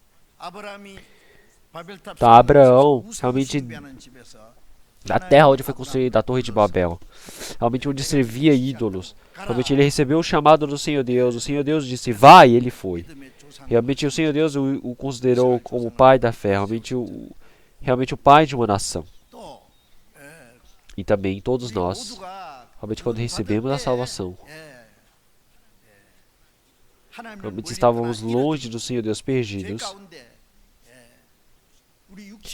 Então, Abraão, realmente, da terra onde foi construída a Torre de Babel, realmente onde servia ídolos, realmente ele recebeu o chamado do Senhor Deus. O Senhor Deus disse, vai, e ele foi. Realmente o Senhor Deus o considerou como o pai da fé, realmente o pai de uma nação. E também todos nós, realmente quando recebemos a salvação, realmente estávamos longe do Senhor Deus, perdidos.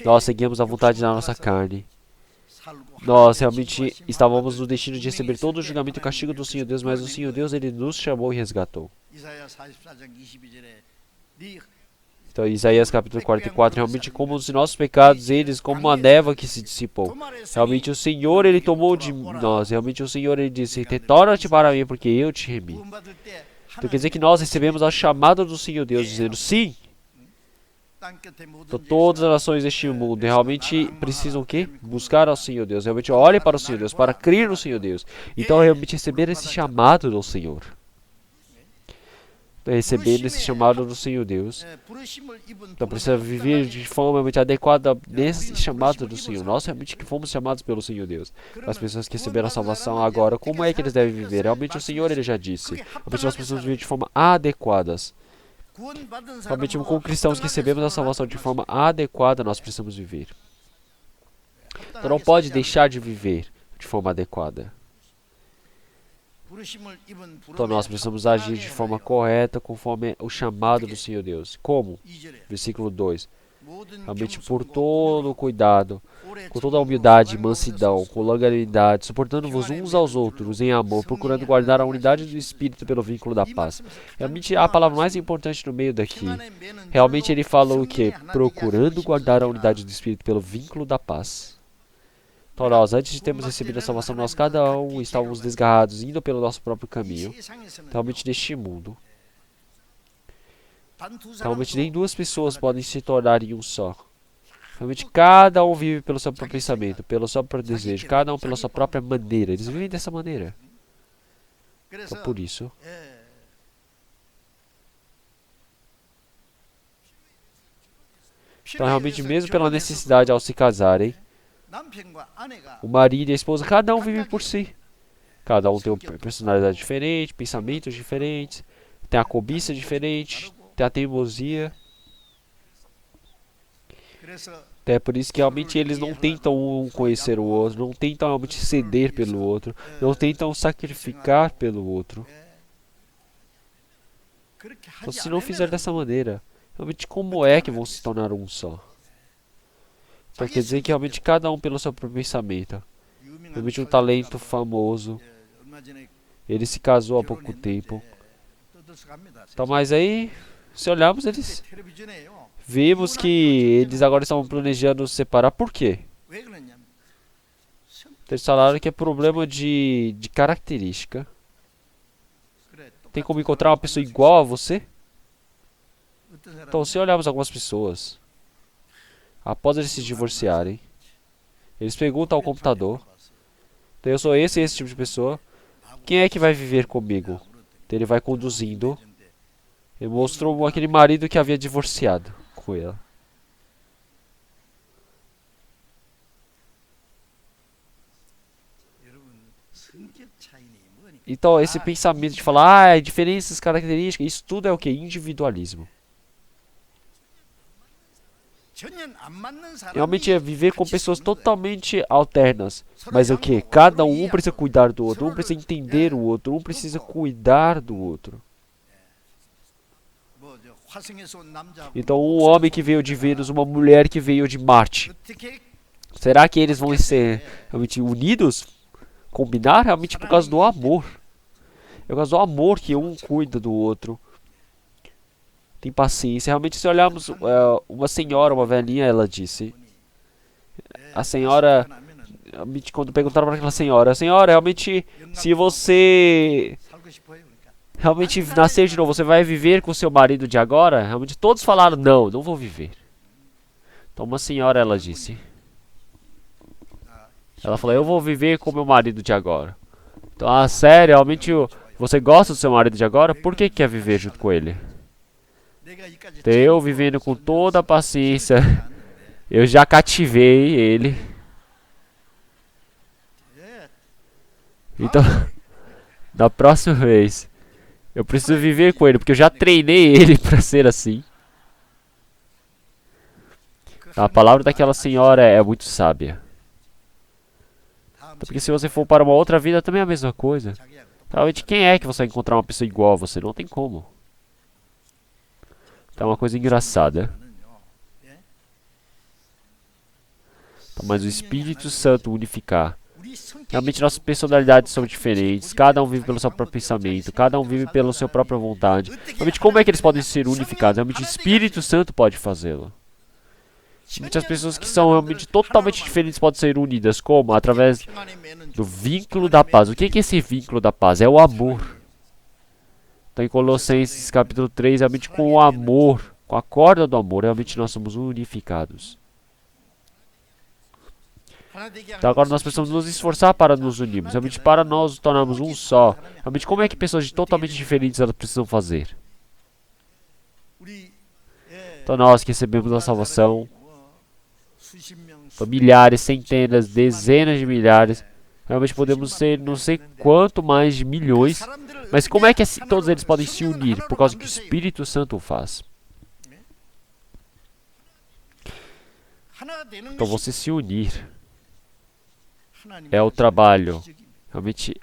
Nós seguíamos a vontade da nossa carne. Nós realmente estávamos no destino de receber todo o julgamento e castigo do Senhor Deus, mas o Senhor Deus, ele nos chamou e resgatou. Então, Isaías capítulo 44, realmente como os nossos pecados, eles como uma névoa que se dissipou. Realmente o Senhor, ele tomou de nós. Realmente o Senhor, ele disse, retorna-te para mim, porque eu te remi. Então quer dizer que nós recebemos a chamada do Senhor Deus, dizendo, sim. Então, todas as nações deste mundo realmente precisam o quê? Buscar ao Senhor Deus. Realmente olhem para o Senhor Deus, para crer no Senhor Deus. Então, realmente receber esse chamado do Senhor. Então, recebendo esse chamado do Senhor Deus. Então, precisa viver de forma realmente adequada nesse chamado do Senhor. Nós realmente que fomos chamados pelo Senhor Deus. As pessoas que receberam a salvação agora, como é que eles devem viver? Realmente o Senhor, ele já disse. Realmente nós precisamos viver de forma adequadas. Realmente, como cristãos que recebemos a salvação de forma adequada, nós precisamos viver. Então, não pode deixar de viver de forma adequada. Então, nós precisamos agir de forma correta, conforme o chamado do Senhor Deus. Como? Versículo 2. Realmente, por todo o cuidado, com toda a humildade, mansidão, com longanimidade, suportando-vos uns aos outros em amor, procurando guardar a unidade do Espírito pelo vínculo da paz. Realmente, a palavra mais importante no meio daqui, realmente ele falou o quê? Procurando guardar a unidade do Espírito pelo vínculo da paz. Então, nós, antes de termos recebido a salvação, nós cada um estávamos desgarrados, indo pelo nosso próprio caminho, realmente neste mundo. Realmente nem duas pessoas podem se tornar em um só. Realmente cada um vive pelo seu próprio pensamento, pelo seu próprio desejo, cada um pela sua própria maneira. Eles vivem dessa maneira. Então por isso, então realmente mesmo pela necessidade ao se casarem, o marido e a esposa, cada um vive por si. Cada um tem uma personalidade diferente, pensamentos diferentes, tem a cobiça diferente, tem a teimosia. É por isso que realmente eles não tentam um conhecer o outro, não tentam realmente ceder pelo outro, não tentam sacrificar pelo outro. Então, se não fizer dessa maneira, realmente como é que vão se tornar um só? Então quer dizer que realmente cada um pelo seu próprio pensamento. Realmente um talento famoso, ele se casou há pouco tempo. Então, mas aí, se olharmos, eles vimos que eles agora estavam planejando se separar. Por quê? Eles falaram que é problema de característica. Tem como encontrar uma pessoa igual a você? Então, se olharmos algumas pessoas, após eles se divorciarem, eles perguntam ao computador, então eu sou esse tipo de pessoa, quem é que vai viver comigo? Então ele vai conduzindo. Ele mostrou aquele marido que havia divorciado com ela. Então esse pensamento de falar, diferenças, características, isso tudo é o que? Individualismo. Realmente é viver com pessoas totalmente alternas. Mas é o que? Cada um precisa cuidar do outro, um precisa entender o outro, um precisa cuidar do outro. Então um homem que veio de Vênus, uma mulher que veio de Marte. Será que eles vão ser realmente unidos? Combinar realmente por causa do amor. É por causa do amor que um cuida do outro. Tem paciência. Realmente, se olharmos uma senhora, uma velhinha, ela disse. A senhora, realmente, quando perguntaram para aquela senhora, realmente, se você realmente nascer de novo, você vai viver com seu marido de agora? Realmente, todos falaram, não, não vou viver. Então, uma senhora, ela disse. Ela falou, eu vou viver com meu marido de agora. Então, sério, realmente, você gosta do seu marido de agora? Por que quer viver junto com ele? Então, eu vivendo com toda a paciência, eu já cativei ele. Então, da próxima vez, eu preciso viver com ele, porque eu já treinei ele para ser assim. A palavra daquela senhora é muito sábia. Porque se você for para uma outra vida, também é a mesma coisa. Realmente, quem é que você vai encontrar uma pessoa igual a você? Não tem como. Então é uma coisa engraçada. Então, mas o Espírito Santo unificar. Realmente nossas personalidades são diferentes. Cada um vive pelo seu próprio pensamento. Cada um vive pela sua própria vontade. Realmente, como é que eles podem ser unificados? Realmente o Espírito Santo pode fazê-lo. Muitas pessoas que são realmente totalmente diferentes podem ser unidas. Como? Através do vínculo da paz. O que é esse vínculo da paz? É o amor. Então em Colossenses capítulo 3, realmente com o amor, com a corda do amor, realmente nós somos unificados. Então agora nós precisamos nos esforçar para nos unirmos, realmente para nós nos tornarmos um só. Realmente como é que pessoas totalmente diferentes elas precisam fazer? Então nós que recebemos a salvação, então, milhares, centenas, dezenas de milhares, realmente podemos ser não sei quanto mais de milhões, mas como é que todos eles podem se unir? Por causa que o Espírito Santo o faz. Então você se unir é o trabalho, realmente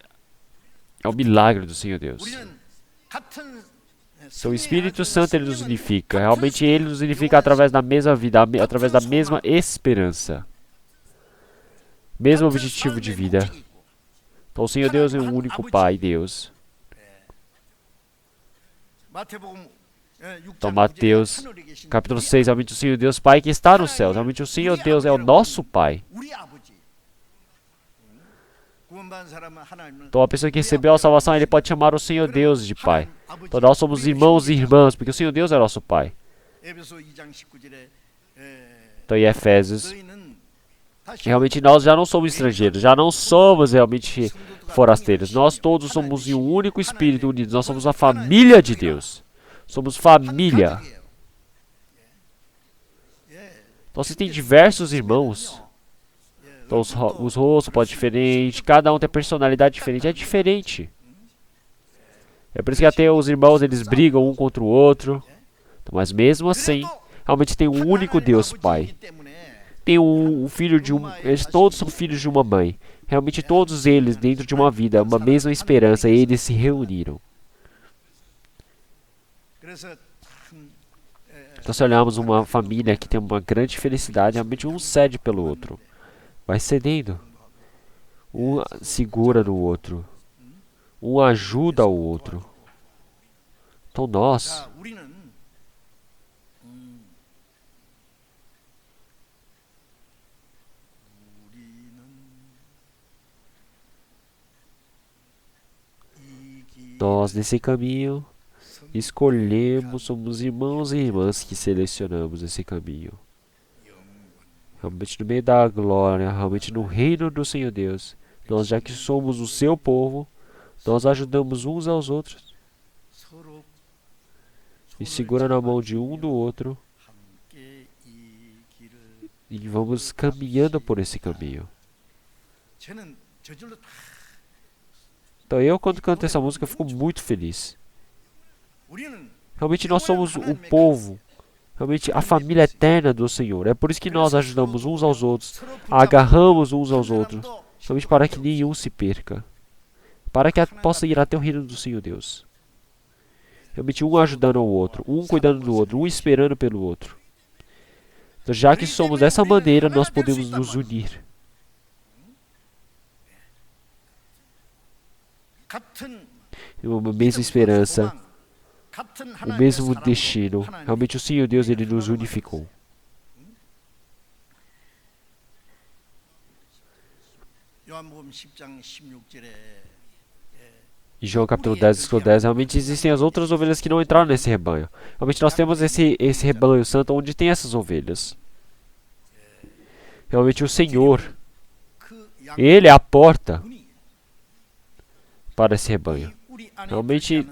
é o milagre do Senhor Deus. Então, o Espírito Santo ele nos unifica, realmente ele nos unifica através da mesma vida, através da mesma esperança, mesmo objetivo de vida. Então o Senhor Deus é o único Pai, Deus. Então Mateus capítulo 6, realmente o Senhor Deus Pai que está no céu, realmente o Senhor Deus é o nosso Pai. Então a pessoa que recebeu a salvação, ele pode chamar o Senhor Deus de Pai. Então nós somos irmãos e irmãs, porque o Senhor Deus é nosso Pai. Então em Efésios, realmente nós já não somos estrangeiros, já não somos realmente forasteiros. Nós todos somos em um único Espírito unidos, nós somos a família de Deus. Somos família. Então você tem diversos irmãos. Então os rostos podem ser diferentes, cada um tem personalidade diferente, é diferente. É por isso que até os irmãos eles brigam um contra o outro. Então, mas mesmo assim, realmente tem um único Deus Pai. Tem um filho de eles todos são filhos de uma mãe. Realmente todos eles dentro de uma vida, uma mesma esperança, eles se reuniram. Então se olharmos uma família que tem uma grande felicidade, realmente um cede pelo outro. Vai cedendo. Um segura no outro. Um ajuda o outro. Então nós nesse caminho escolhemos, somos irmãos e irmãs que selecionamos esse caminho. Realmente no meio da glória, realmente no reino do Senhor Deus, nós já que somos o seu povo, nós ajudamos uns aos outros. E segurando a mão de um do outro. E vamos caminhando por esse caminho. Então eu quando canto essa música eu fico muito feliz. Realmente nós somos o povo. Realmente a família eterna do Senhor. É por isso que nós ajudamos uns aos outros. Agarramos uns aos outros. Realmente para que nenhum se perca. Para que possa ir até o reino do Senhor Deus. Realmente um ajudando ao outro. Um cuidando do outro. Um esperando pelo outro. Então, já que somos dessa maneira, nós podemos nos unir. Uma mesma esperança, o mesmo destino. Realmente o Senhor Deus, Ele nos unificou. Em João capítulo 10, versículo 10, realmente existem as outras ovelhas que não entraram nesse rebanho. Realmente nós temos esse rebanho santo onde tem essas ovelhas. Realmente o Senhor, Ele é a porta para esse rebanho. Realmente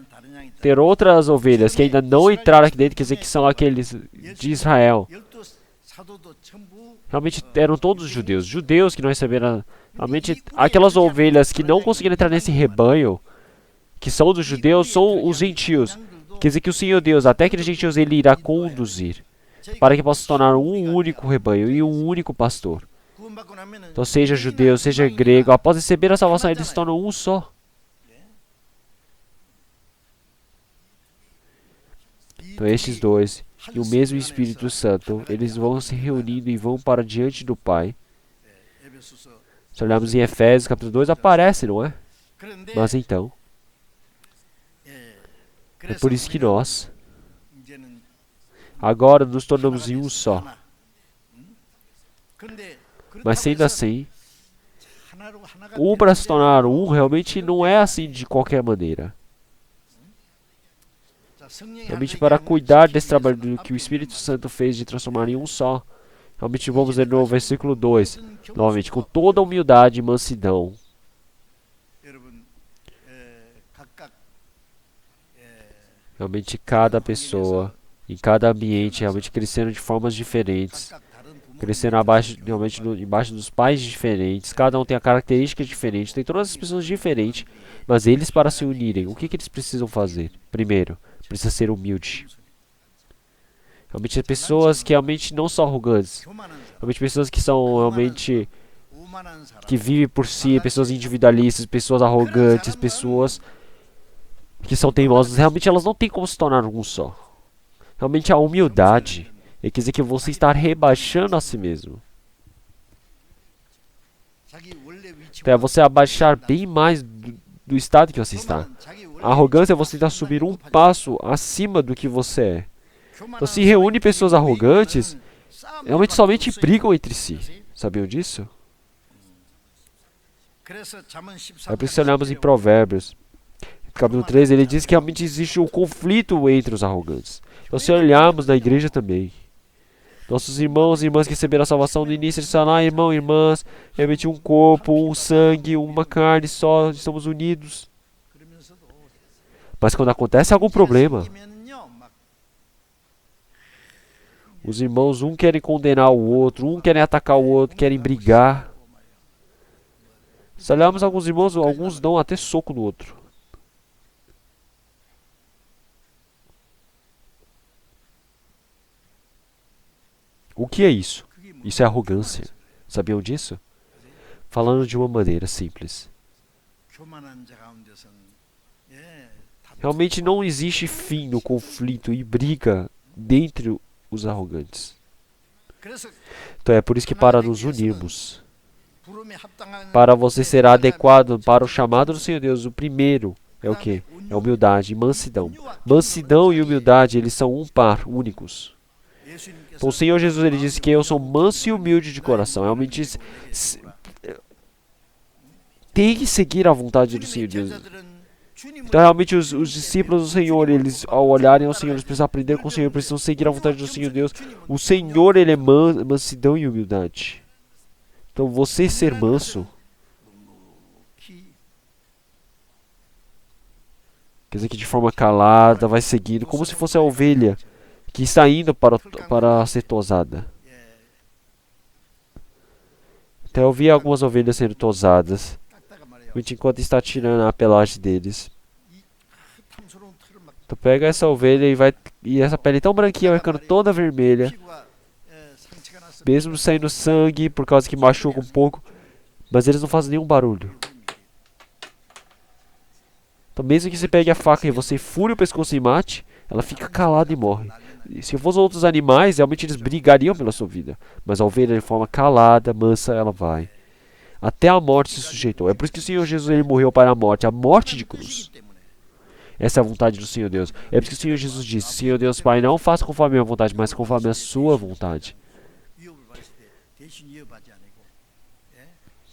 ter outras ovelhas que ainda não entraram aqui dentro, quer dizer que são aqueles de Israel. Realmente eram todos judeus. Judeus que não receberam. Realmente aquelas ovelhas que não conseguiram entrar nesse rebanho, que são dos judeus, são os gentios. Quer dizer que o Senhor Deus, até aqueles gentios, Ele irá conduzir, para que possa se tornar um único rebanho e um único pastor. Então seja judeu, seja grego, após receber a salvação, eles se tornam um só. Então estes dois, e o mesmo Espírito Santo, eles vão se reunindo e vão para diante do Pai. Se olharmos em Efésios capítulo 2, aparece, não é? Mas então, é por isso que nós, agora nos tornamos em um só. Mas sendo assim, um para se tornar um realmente não é assim de qualquer maneira. Realmente para cuidar desse trabalho que o Espírito Santo fez de transformar em um só. Realmente vamos ler no versículo 2, novamente, com toda humildade e mansidão. Realmente cada pessoa, em cada ambiente, realmente crescendo de formas diferentes. Crescendo embaixo dos pais diferentes. Cada um tem a característica diferente. Tem todas as pessoas diferentes. Mas eles, para se unirem, o que eles precisam fazer? Primeiro, precisa ser humilde. Realmente pessoas que realmente não são arrogantes. Realmente pessoas que são realmente que vivem por si, pessoas individualistas, pessoas arrogantes, pessoas que são teimosas. Realmente elas não têm como se tornar um só. Realmente a humildade quer dizer que você está rebaixando a si mesmo. Então é você abaixar bem mais do estado que você está. A arrogância é você tentar subir um passo acima do que você é. Então se reúne pessoas arrogantes, realmente somente brigam entre si. Sabiam disso? É por isso que olhamos em Provérbios. Capítulo 13, ele diz que realmente existe um conflito entre os arrogantes. Então se olharmos na igreja também, nossos irmãos e irmãs que receberam a salvação no início, eles falam, irmão, irmãs, realmente um corpo, um sangue, uma carne só, estamos unidos. Mas quando acontece algum problema, os irmãos, um querem condenar o outro, um querem atacar o outro, querem brigar. Se olharmos alguns irmãos, alguns dão até soco no outro. O que é isso? Isso é arrogância. Sabiam disso? Falando de uma maneira simples. Realmente não existe fim no conflito e briga dentre os arrogantes. Então é por isso que para nos unirmos, para você ser adequado para o chamado do Senhor Deus, o primeiro é o que? É humildade e mansidão. Mansidão e humildade, eles são um par, únicos. Então o Senhor Jesus, ele disse que eu sou manso e humilde de coração. Realmente tem que seguir a vontade do Senhor Deus. Então realmente os discípulos do Senhor, eles ao olharem ao Senhor, eles precisam aprender com o Senhor, precisam seguir a vontade do Senhor Deus. O Senhor, ele é mansidão e humildade. Então você ser manso quer dizer que de forma calada vai seguindo, como se fosse a ovelha que está indo para ser tosada. Então eu vi algumas ovelhas sendo tosadas, enquanto está tirando a pelagem deles. Então pega essa ovelha e essa pele tão branquinha vai ficando toda vermelha, mesmo saindo sangue por causa que machuca um pouco, mas eles não fazem nenhum barulho. Então mesmo que você pegue a faca e você fure o pescoço e mate, ela fica calada e morre. Se fossem outros animais, realmente eles brigariam pela sua vida. Mas a ovelha de forma calada, mansa, ela vai. Até a morte se sujeitou. É por isso que o Senhor Jesus ele morreu para a morte de cruz. Essa é a vontade do Senhor Deus. É por isso que o Senhor Jesus disse: Senhor Deus Pai, não faça conforme a minha vontade, mas conforme a sua vontade.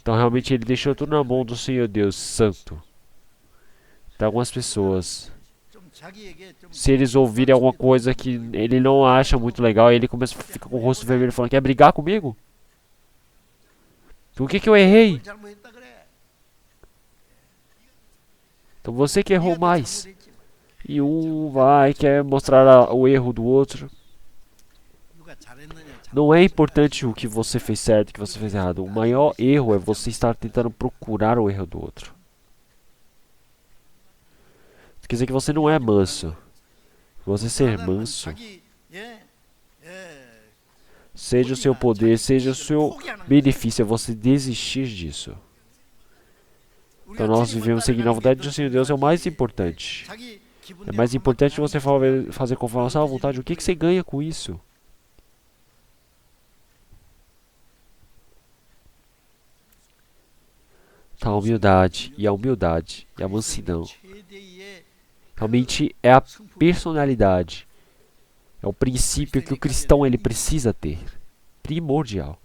Então realmente ele deixou tudo na mão do Senhor Deus Santo. Para algumas pessoas, se eles ouvirem alguma coisa que ele não acha muito legal, ele começa a ficar com o rosto vermelho falando: quer brigar comigo? Por que eu errei? Então você que errou mais. E um vai quer mostrar o erro do outro. Não é importante o que você fez certo e o que você fez errado. O maior erro é você estar tentando procurar o erro do outro. Quer dizer que você não é manso. Você ser manso, seja o seu poder, seja o seu benefício, é você desistir disso. Então nós vivemos seguindo a vontade do Senhor Deus, é o mais importante. É mais importante você fazer conforme a sua vontade. O que você ganha com isso? Então, a humildade e a mansidão realmente é a personalidade, é o princípio que o cristão ele precisa ter, primordial.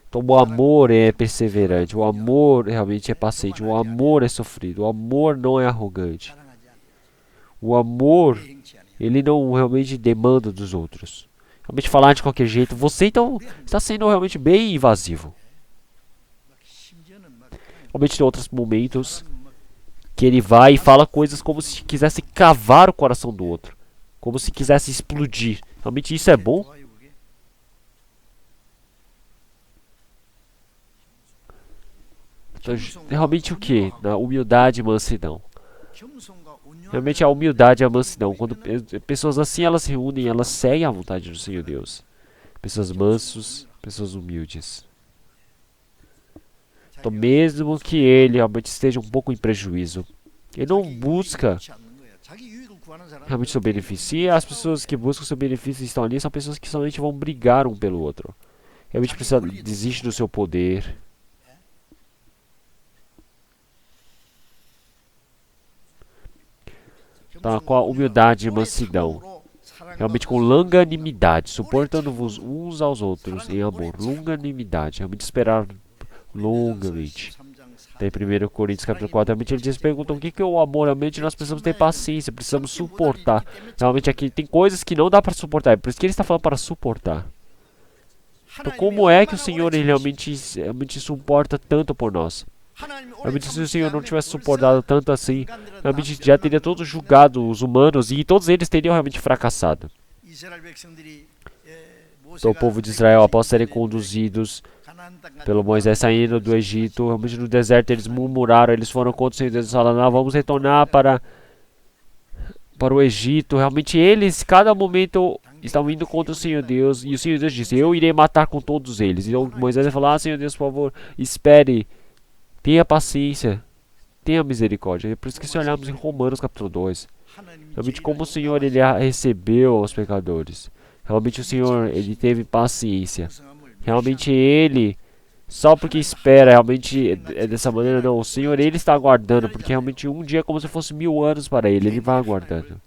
Então o amor é perseverante, o amor realmente é paciente, o amor é sofrido, o amor não é arrogante. O amor, ele não realmente demanda dos outros. Realmente falar de qualquer jeito, você então está sendo realmente bem invasivo. Realmente tem outros momentos que ele vai e fala coisas como se quisesse cavar o coração do outro, como se quisesse explodir. Realmente isso é bom? Então, realmente o que? Na humildade e mansidão. Realmente a humildade e a mansidão. Quando pessoas assim elas se reúnem, elas seguem a vontade do Senhor Deus. Pessoas mansas, pessoas humildes. Então mesmo que ele realmente esteja um pouco em prejuízo, ele não busca realmente seu benefício. E as pessoas que buscam seu benefício e estão ali são pessoas que somente vão brigar um pelo outro. Realmente precisa desiste do seu poder. Tá, com a humildade e mansidão. Realmente com longanimidade, suportando-vos uns aos outros em amor. Longanimidade, realmente esperar longamente. Tem 1 Coríntios capítulo 4, realmente eles perguntam o que é o amor. Realmente nós precisamos ter paciência, precisamos suportar. Realmente aqui tem coisas que não dá para suportar, é por isso que ele está falando para suportar. Então como é que o Senhor ele realmente suporta tanto por nós? Realmente se o Senhor não tivesse suportado tanto assim, realmente já teria todos julgado os humanos e todos eles teriam realmente fracassado. Então o povo de Israel, após serem conduzidos pelo Moisés saindo do Egito, realmente no deserto eles murmuraram, eles foram contra o Senhor Deus falando: não, vamos retornar para o Egito. Realmente eles, cada momento, estavam indo contra o Senhor Deus, e o Senhor Deus disse: eu irei matar com todos eles. Então Moisés falou: Senhor Deus, por favor, espere, tenha paciência, tenha misericórdia. É por isso que se olharmos em Romanos capítulo 2, realmente como o Senhor ele recebeu os pecadores. Realmente o Senhor ele teve paciência. Realmente ele, só porque espera, realmente é dessa maneira, não. O Senhor ele está aguardando, porque realmente um dia é como se fosse 1000 anos para ele vai aguardando.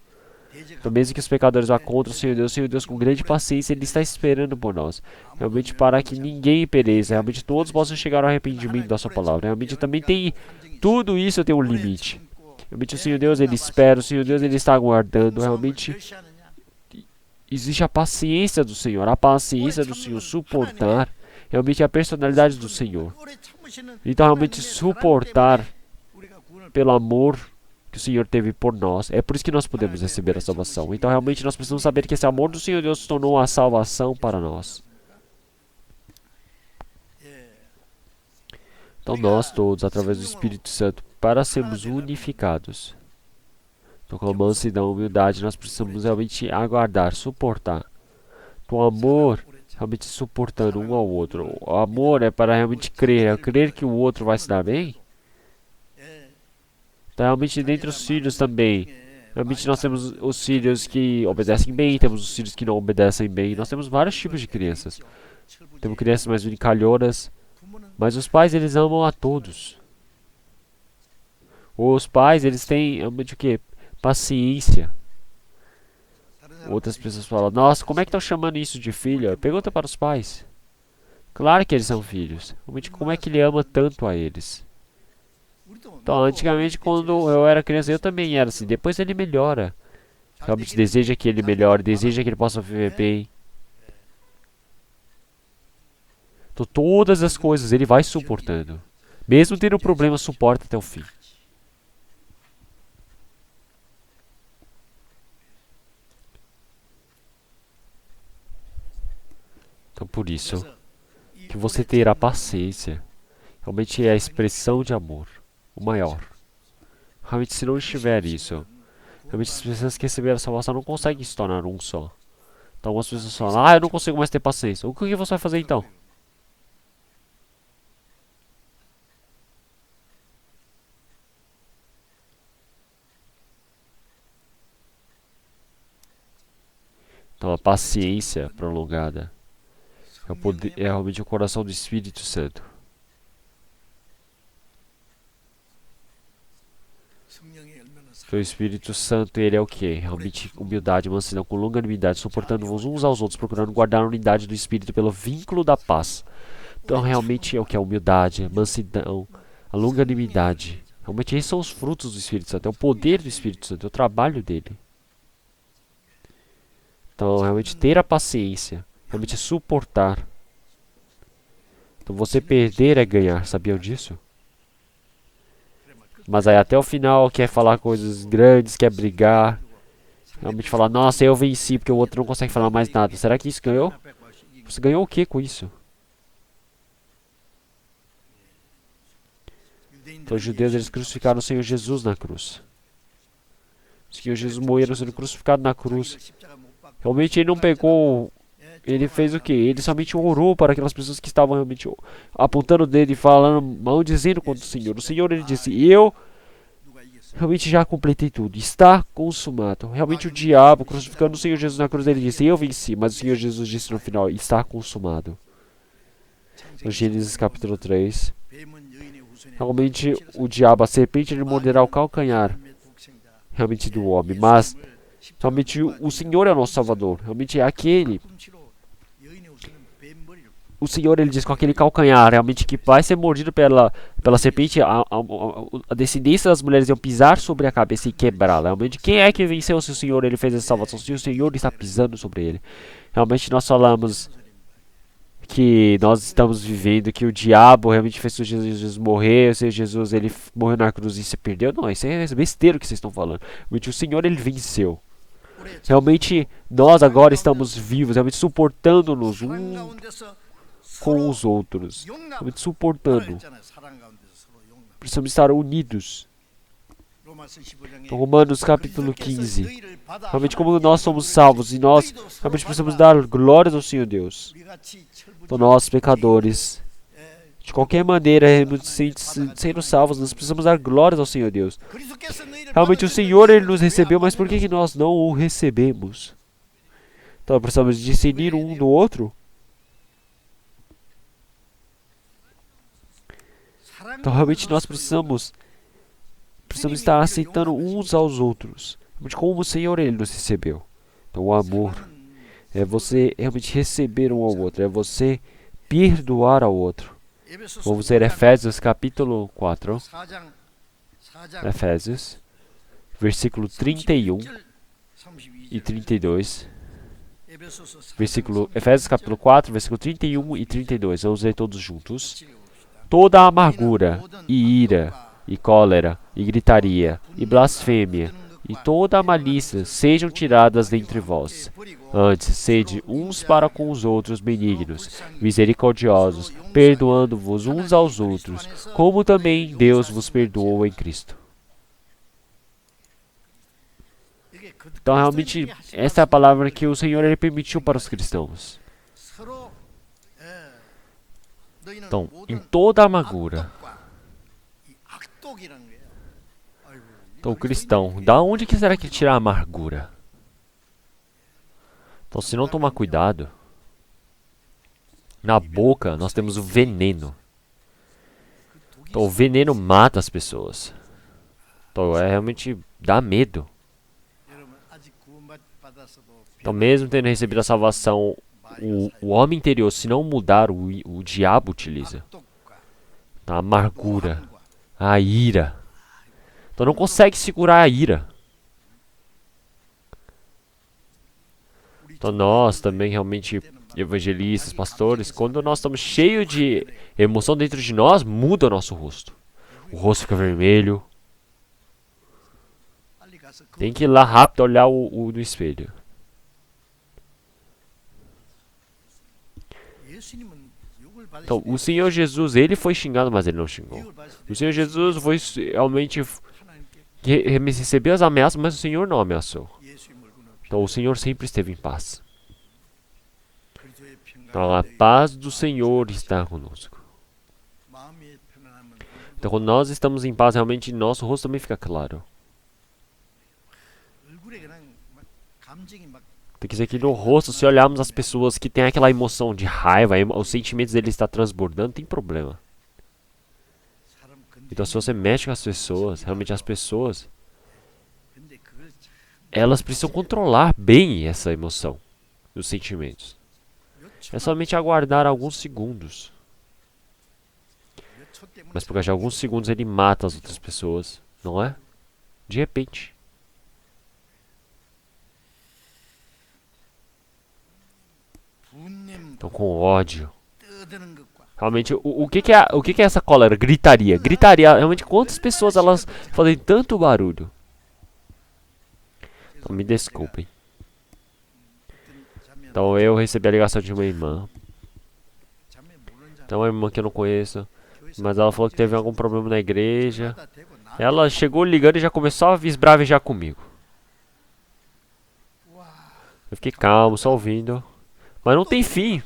Então mesmo que os pecadores vá contra o Senhor Deus com grande paciência, ele está esperando por nós. Realmente para que ninguém pereça, realmente todos possam chegar ao arrependimento da sua palavra. Realmente também tem, tudo isso tem um limite. Realmente o Senhor Deus ele espera, o Senhor Deus ele está aguardando, realmente existe a paciência do Senhor, suportar, realmente a personalidade do Senhor. Então realmente suportar pelo amor que o Senhor teve por nós, é por isso que nós podemos receber a salvação. Então realmente nós precisamos saber que esse amor do Senhor Deus se tornou a salvação para nós. Então nós todos, através do Espírito Santo, para sermos unificados, então com a mansidão e humildade, nós precisamos realmente aguardar, suportar. Com amor, realmente suportando um ao outro. O amor é para realmente crer, é crer que o outro vai se dar bem. Então realmente dentre os filhos também, Realmente nós temos os filhos que obedecem bem, temos os filhos que não obedecem bem. Nós temos vários tipos de crianças. Temos crianças mais brincalhonas, mas os pais, eles amam a todos. Os pais, eles têm realmente o quê? Paciência. Outras pessoas falam, nossa, como é que estão chamando isso de filho? Pergunta para os pais. Claro que eles são filhos. Realmente, como é que ele ama tanto a eles? Então, antigamente, quando eu era criança, eu também era assim. Depois ele melhora. Realmente deseja que ele melhore, deseja que ele possa viver bem. Então, todas as coisas ele vai suportando. Mesmo tendo problemas, suporta até o fim. Então, por isso, que você terá paciência. Realmente é a expressão de amor, o maior. Realmente, se não estiver isso, realmente as pessoas que receberam a salvação não conseguem se tornar um só. Então, algumas pessoas falam, eu não consigo mais ter paciência. O que você vai fazer então? Então, a paciência prolongada é realmente o coração do Espírito Santo. Então, o Espírito Santo, ele é o que? Realmente humildade, mansidão, com longanimidade, suportando-vos uns aos outros, procurando guardar a unidade do Espírito pelo vínculo da paz. Então, realmente é o que? A humildade, a mansidão, a longanimidade. Realmente, esses são os frutos do Espírito Santo, é o poder do Espírito Santo, é o trabalho dele. Então, realmente ter a paciência, realmente suportar. Então, você perder é ganhar, sabiam disso? Mas aí até o final quer falar coisas grandes, quer brigar. Realmente falar, nossa, eu venci porque o outro não consegue falar mais nada. Será que isso ganhou? Você ganhou o que com isso? Então os judeus, eles crucificaram o Senhor Jesus na cruz. O Senhor Jesus morreu sendo crucificado na cruz. Realmente ele não pegou. Ele fez o que? Ele somente orou para aquelas pessoas que estavam realmente apontando o dedo e falando, maldizendo contra o Senhor. O Senhor, ele disse, eu realmente já completei tudo, está consumado. Realmente o diabo, crucificando o Senhor Jesus na cruz, ele disse, eu venci. Mas o Senhor Jesus disse no final, está consumado. No Gênesis capítulo 3. Realmente o diabo, a serpente, ele morderá o calcanhar realmente do homem. Mas realmente o Senhor é o nosso Salvador. Realmente é aquele. O Senhor, ele diz com aquele calcanhar, realmente que vai ser mordido pela serpente, a descendência das mulheres iam pisar sobre a cabeça e quebrá-la. Realmente, quem é que venceu se o Senhor, ele fez essa salvação? Se o Senhor está pisando sobre ele. Realmente, nós falamos que nós estamos vivendo, que o diabo realmente fez o Jesus morrer, o Senhor Jesus, ele morreu na cruz e se perdeu. Não, isso é besteira que vocês estão falando. Realmente, o Senhor, ele venceu. Realmente, nós agora estamos vivos, realmente suportando-nos com os outros, realmente suportando. Precisamos estar unidos. Então, Romanos capítulo 15. Realmente, como nós somos salvos e nós realmente precisamos dar glórias ao Senhor Deus. Então, nós, pecadores, de qualquer maneira, sendo salvos, nós precisamos dar glórias ao Senhor Deus. Realmente, o Senhor, ele nos recebeu, mas por que nós não o recebemos? Então, precisamos discernir um do outro. Então, realmente, nós precisamos estar aceitando uns aos outros. Como o Senhor, ele nos recebeu. Então, o amor é você realmente receber um ao outro. É você perdoar ao outro. Vamos ler Efésios capítulo 4. Efésios, versículo 31 e 32. Efésios capítulo 4, versículo 31 e 32. Vamos ler todos juntos. Toda amargura, e ira, e cólera, e gritaria, e blasfêmia, e toda a malícia sejam tiradas dentre vós. Antes, sede uns para com os outros benignos, misericordiosos, perdoando-vos uns aos outros, como também Deus vos perdoou em Cristo. Então, realmente, essa é a palavra que o Senhor, ele permitiu para os cristãos. Então, em toda amargura. Então, o cristão, da onde que será que tira a amargura? Então, se não tomar cuidado, na boca nós temos o veneno. Então, o veneno mata as pessoas. Então, realmente dá medo. Então, mesmo tendo recebido a salvação, o homem interior, se não mudar, o diabo utiliza. Então, a amargura, a ira. Então, não consegue segurar a ira. Então, nós também realmente, evangelistas, pastores, quando nós estamos cheios de emoção dentro de nós, muda o nosso rosto. O rosto fica vermelho. Tem que ir lá rápido olhar o no espelho. Então, o Senhor Jesus, ele foi xingado, mas ele não xingou. O Senhor Jesus foi realmente recebeu as ameaças, mas o Senhor não ameaçou. Então, o Senhor sempre esteve em paz. Então, a paz do Senhor está conosco. Então, quando nós estamos em paz, realmente nosso rosto também fica claro. Tem que dizer que no rosto, se olharmos as pessoas que têm aquela emoção de raiva, os sentimentos deles estão transbordando, tem problema. Então, se você mexe com as pessoas, realmente as pessoas, elas precisam controlar bem essa emoção, os sentimentos. É somente aguardar alguns segundos. Mas por causa de alguns segundos ele mata as outras pessoas, não é? De repente. Então, com ódio. Realmente, o que é essa cólera? Gritaria. Gritaria, realmente, quantas pessoas elas fazem tanto barulho? Então, me desculpem. Então, eu recebi a ligação de uma irmã. Então, uma irmã que eu não conheço. Mas ela falou que teve algum problema na igreja. Ela chegou ligando e já começou a esbravejar comigo. Eu fiquei calmo, só ouvindo. Mas não tem fim.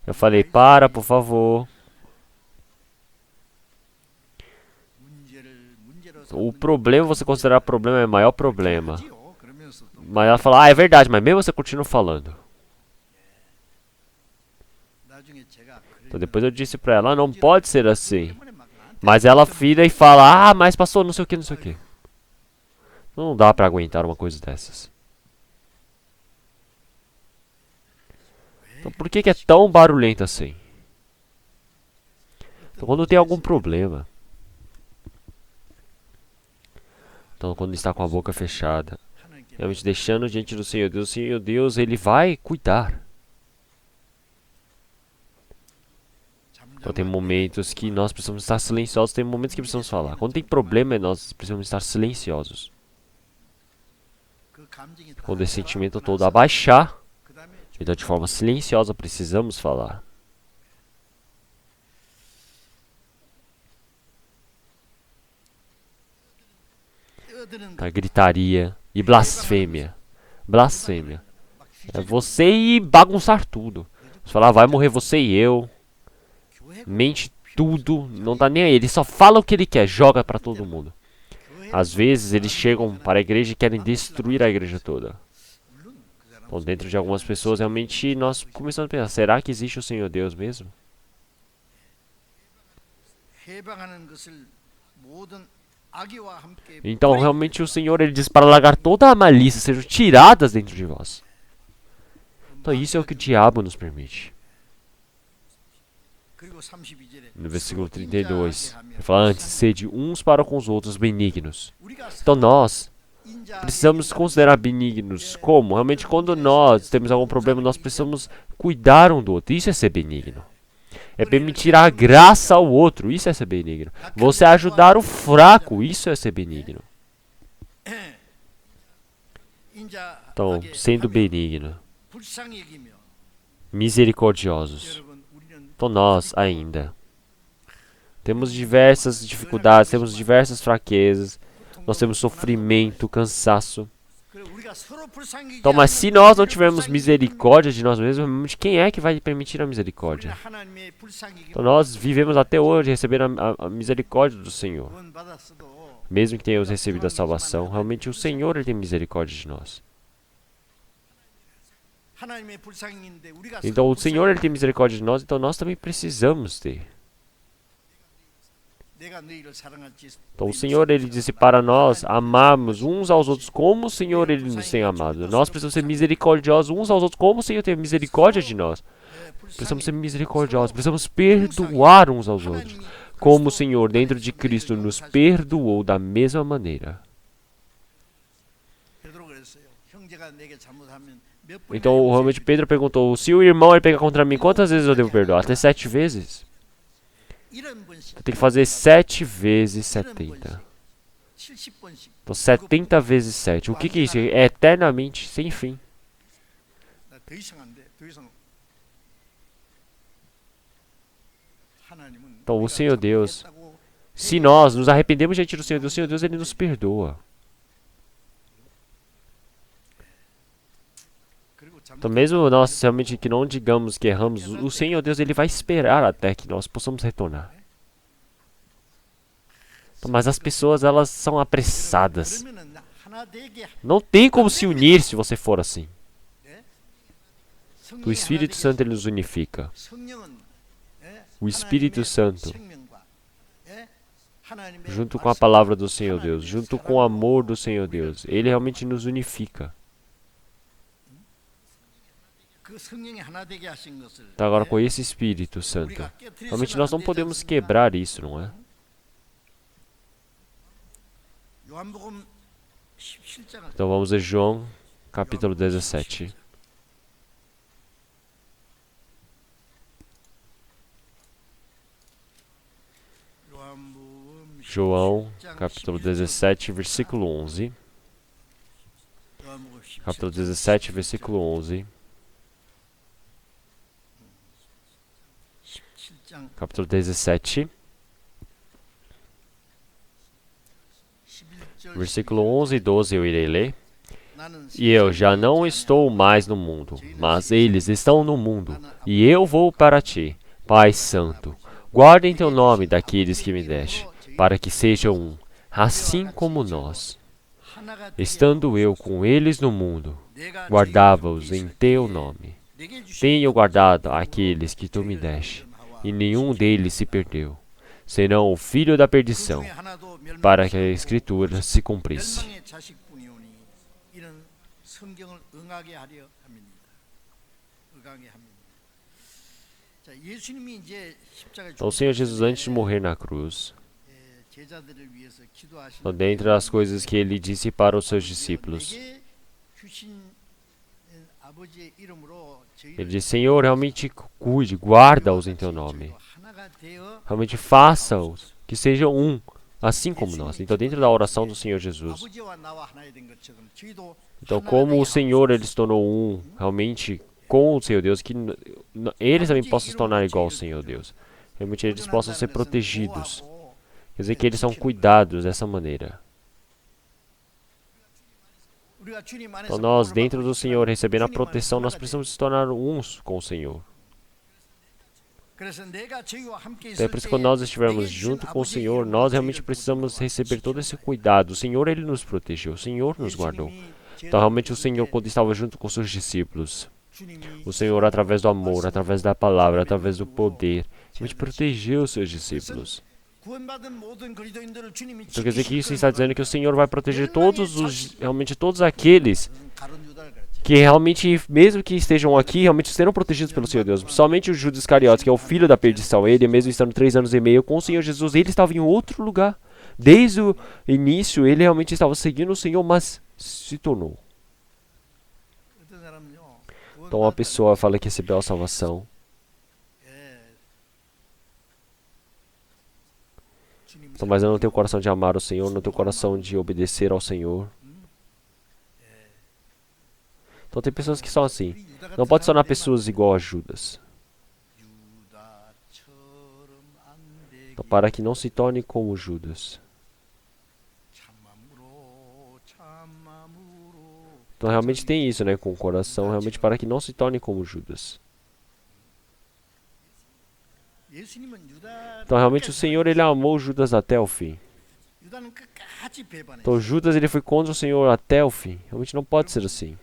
Eu falei, para, por favor. O problema, você considerar problema, é o maior problema. Mas ela falou, é verdade, mas mesmo você continua falando. Então depois eu disse pra ela, não pode ser assim. Mas ela vira e fala, mas passou não sei o que, não sei o que. Não dá pra aguentar uma coisa dessas. Então por que é tão barulhento assim? Então quando tem algum problema. Então quando está com a boca fechada. Realmente deixando diante do Senhor Deus. O Senhor Deus, Ele vai cuidar. Então tem momentos que nós precisamos estar silenciosos. Tem momentos que precisamos falar. Quando tem problema, nós precisamos estar silenciosos. Quando esse sentimento todo abaixar. Então, de forma silenciosa, precisamos falar. A gritaria e blasfêmia. Blasfêmia. É você ir bagunçar tudo. Você fala, vai morrer você e eu. Mente tudo, não tá nem aí. Ele só fala o que ele quer, joga pra todo mundo. Às vezes, eles chegam para a igreja e querem destruir a igreja toda. Então, dentro de algumas pessoas, realmente, nós começamos a pensar, será que existe o Senhor Deus mesmo? Então, realmente, o Senhor, Ele diz para largar toda a malícia, sejam tiradas dentro de vós. Então, isso é o que o diabo nos permite. No versículo 32, ele fala, antes, sede uns para com os outros benignos. Então, nós precisamos considerar benignos. Como? Realmente, quando nós temos algum problema, nós precisamos cuidar um do outro. Isso é ser benigno. É permitir a graça ao outro. Isso é ser benigno. Você ajudar o fraco. Isso é ser benigno. Então, sendo benigno, misericordiosos. Então, nós ainda temos diversas dificuldades, temos diversas fraquezas. Nós temos sofrimento, cansaço. Então, mas se nós não tivermos misericórdia de nós mesmos, quem é que vai permitir a misericórdia? Então, nós vivemos até hoje recebendo a misericórdia do Senhor. mesmo que tenhamos recebido a salvação, realmente o Senhor ele tem misericórdia de nós. Então o Senhor ele tem misericórdia de nós, então nós também precisamos ter. Então o Senhor ele disse para nós amarmos uns aos outros como o Senhor ele nos tem amado. Nós precisamos ser misericordiosos uns aos outros como o Senhor tem misericórdia de nós. Precisamos ser misericordiosos, precisamos perdoar uns aos outros, como o Senhor dentro de Cristo nos perdoou da mesma maneira. Então realmente Pedro perguntou, se o irmão ele peca contra mim, quantas vezes eu devo perdoar? Até 7 vezes? Tem que fazer 7 vezes 70. Então 70 vezes 7. O que é isso? É eternamente sem fim. Então o Senhor Deus, se nós nos arrependemos diante do Senhor Deus ele nos perdoa. Então mesmo nós realmente que não digamos que erramos, o Senhor Deus ele vai esperar até que nós possamos retornar. Então, mas as pessoas elas são apressadas. Não tem como se unir se você for assim. O Espírito Santo ele nos unifica. O Espírito Santo, junto com a palavra do Senhor Deus, junto com o amor do Senhor Deus, ele realmente nos unifica. Então, agora com esse Espírito Santo, realmente nós não podemos quebrar isso, não é? Então vamos a João, capítulo 17. João, capítulo 17, versículo 11. Capítulo 17, versículo 11. Capítulo 17. Versículo 11 e 12 eu irei ler. E eu já não estou mais no mundo, mas eles estão no mundo, e eu vou para ti, Pai Santo. Guarda em teu nome daqueles que me deste, para que sejam um, assim como nós. Estando eu com eles no mundo, guardava-os em teu nome. Tenho guardado aqueles que tu me deste, e nenhum deles se perdeu, senão o filho da perdição, para que a Escritura se cumprisse. Então, o Senhor Jesus, antes de morrer na cruz, então, dentre as coisas que ele disse para os seus discípulos, ele disse, Senhor, realmente cuide, guarda-os em teu nome. Realmente faça-os que sejam um, assim como nós. Então, dentro da oração do Senhor Jesus, então, como o Senhor ele se tornou um, realmente com o Senhor Deus, que eles também possam se tornar igual ao Senhor Deus. Realmente eles possam ser protegidos. Quer dizer que eles são cuidados dessa maneira. Então nós, dentro do Senhor, recebendo a proteção, nós precisamos se tornar uns com o Senhor. Então é por isso que quando nós estivermos junto com o Senhor, nós realmente precisamos receber todo esse cuidado. O Senhor, ele nos protegeu, o Senhor nos guardou. Então realmente o Senhor, quando estava junto com seus discípulos, o Senhor, através do amor, através da palavra, através do poder, realmente protegeu os seus discípulos. Então quer dizer que isso está dizendo que o Senhor vai proteger realmente todos aqueles que realmente, mesmo que estejam aqui, realmente serão protegidos pelo Senhor Deus. Somente o Judas Iscariotes, que é o filho da perdição, ele mesmo estando 3 anos e meio com o Senhor Jesus, ele estava em outro lugar. Desde o início, ele realmente estava seguindo o Senhor, mas se tornou. Então uma pessoa fala que recebeu a salvação. Então, mas eu não tenho o coração de amar o Senhor, não tenho o coração de obedecer ao Senhor. Então tem pessoas que são assim. Não pode se tornar pessoas igual a Judas. Então, para que não se torne como Judas. Então realmente tem isso, né, com o coração, realmente para que não se torne como Judas. Então realmente o Senhor, ele amou Judas até o fim. Então Judas ele foi contra o Senhor até o fim. Realmente não pode ser assim.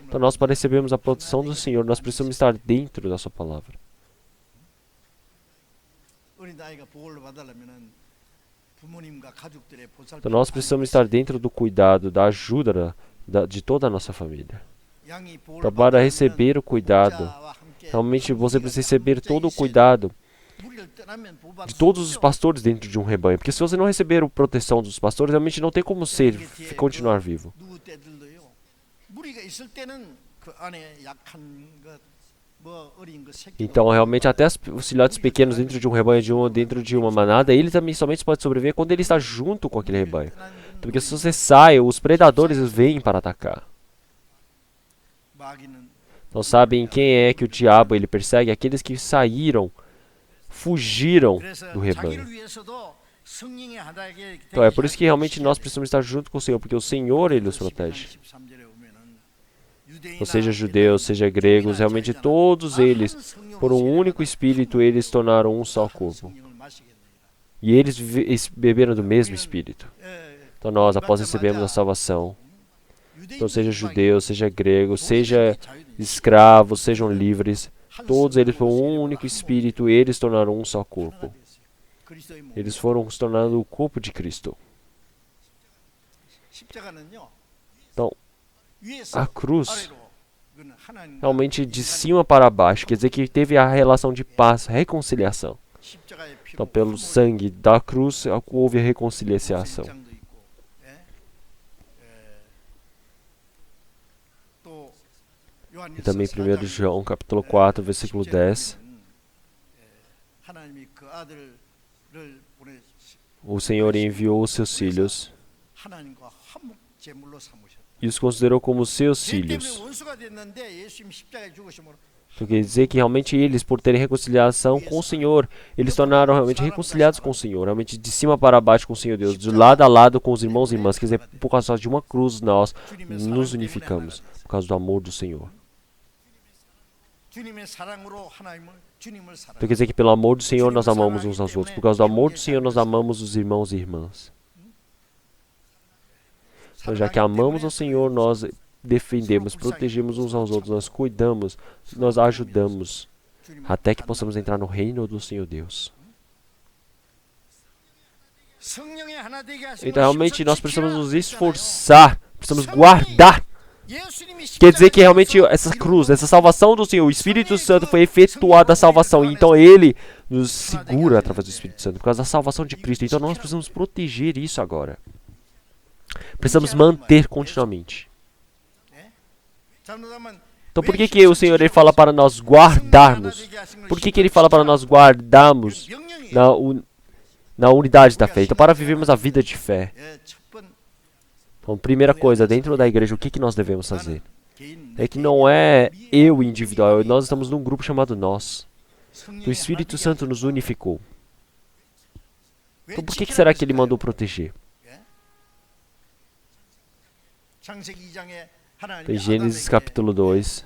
Então nós para recebermos a proteção do Senhor, nós precisamos estar dentro da sua palavra. Então nós precisamos estar dentro do cuidado, da ajuda de toda a nossa família. Então para receber o cuidado, realmente você precisa receber todo o cuidado de todos os pastores dentro de um rebanho. Porque se você não receber a proteção dos pastores, realmente não tem como continuar vivo. Então, realmente, até os filhotes pequenos dentro de um rebanho, dentro de uma manada, ele também somente pode sobreviver quando ele está junto com aquele rebanho. Porque se você sai, os predadores vêm para atacar. Não sabem quem é que o diabo ele persegue? Aqueles que saíram, fugiram do rebanho. Então, é por isso que realmente nós precisamos estar junto com o Senhor, porque o Senhor ele os protege. Ou seja, judeus, seja gregos, realmente todos eles, por um único espírito, eles se tornaram um só corpo. E eles beberam do mesmo espírito. Então nós, após recebermos a salvação, então seja judeus, seja gregos, seja escravos, sejam livres, todos eles por um único espírito, eles se tornaram um só corpo. Eles foram se tornando o corpo de Cristo. Então, a cruz, realmente de cima para baixo, quer dizer que teve a relação de paz, reconciliação. Então, pelo sangue da cruz, houve a reconciliação. E também 1 João, capítulo 4, versículo 10. O Senhor enviou os seus filhos e os considerou como seus filhos. Então quer dizer que realmente eles, por terem reconciliação com o Senhor, eles tornaram realmente reconciliados com o Senhor, realmente de cima para baixo com o Senhor Deus, de lado a lado com os irmãos e irmãs. Quer dizer, por causa de uma cruz nós nos unificamos, por causa do amor do Senhor. Então quer dizer que pelo amor do Senhor nós amamos uns aos outros, por causa do amor do Senhor nós amamos os irmãos e irmãs. Então, já que amamos o Senhor, nós defendemos, protegemos uns aos outros, nós cuidamos, nós ajudamos, até que possamos entrar no reino do Senhor Deus. Então, realmente, nós precisamos nos esforçar, precisamos guardar. Quer dizer que realmente essa cruz, essa salvação do Senhor, o Espírito Santo foi efetuada a salvação, e então Ele nos segura através do Espírito Santo, por causa da salvação de Cristo. Então, nós precisamos proteger isso agora. Precisamos manter continuamente. Então por que o Senhor ele fala para nós guardarmos? Por que Ele fala para nós guardarmos na unidade da fé? Então para vivermos a vida de fé. Então primeira coisa, dentro da igreja, o que nós devemos fazer? É que não é eu individual, nós estamos num grupo chamado nós. O Espírito Santo nos unificou. Então por que será que Ele mandou proteger? Em Gênesis capítulo 2,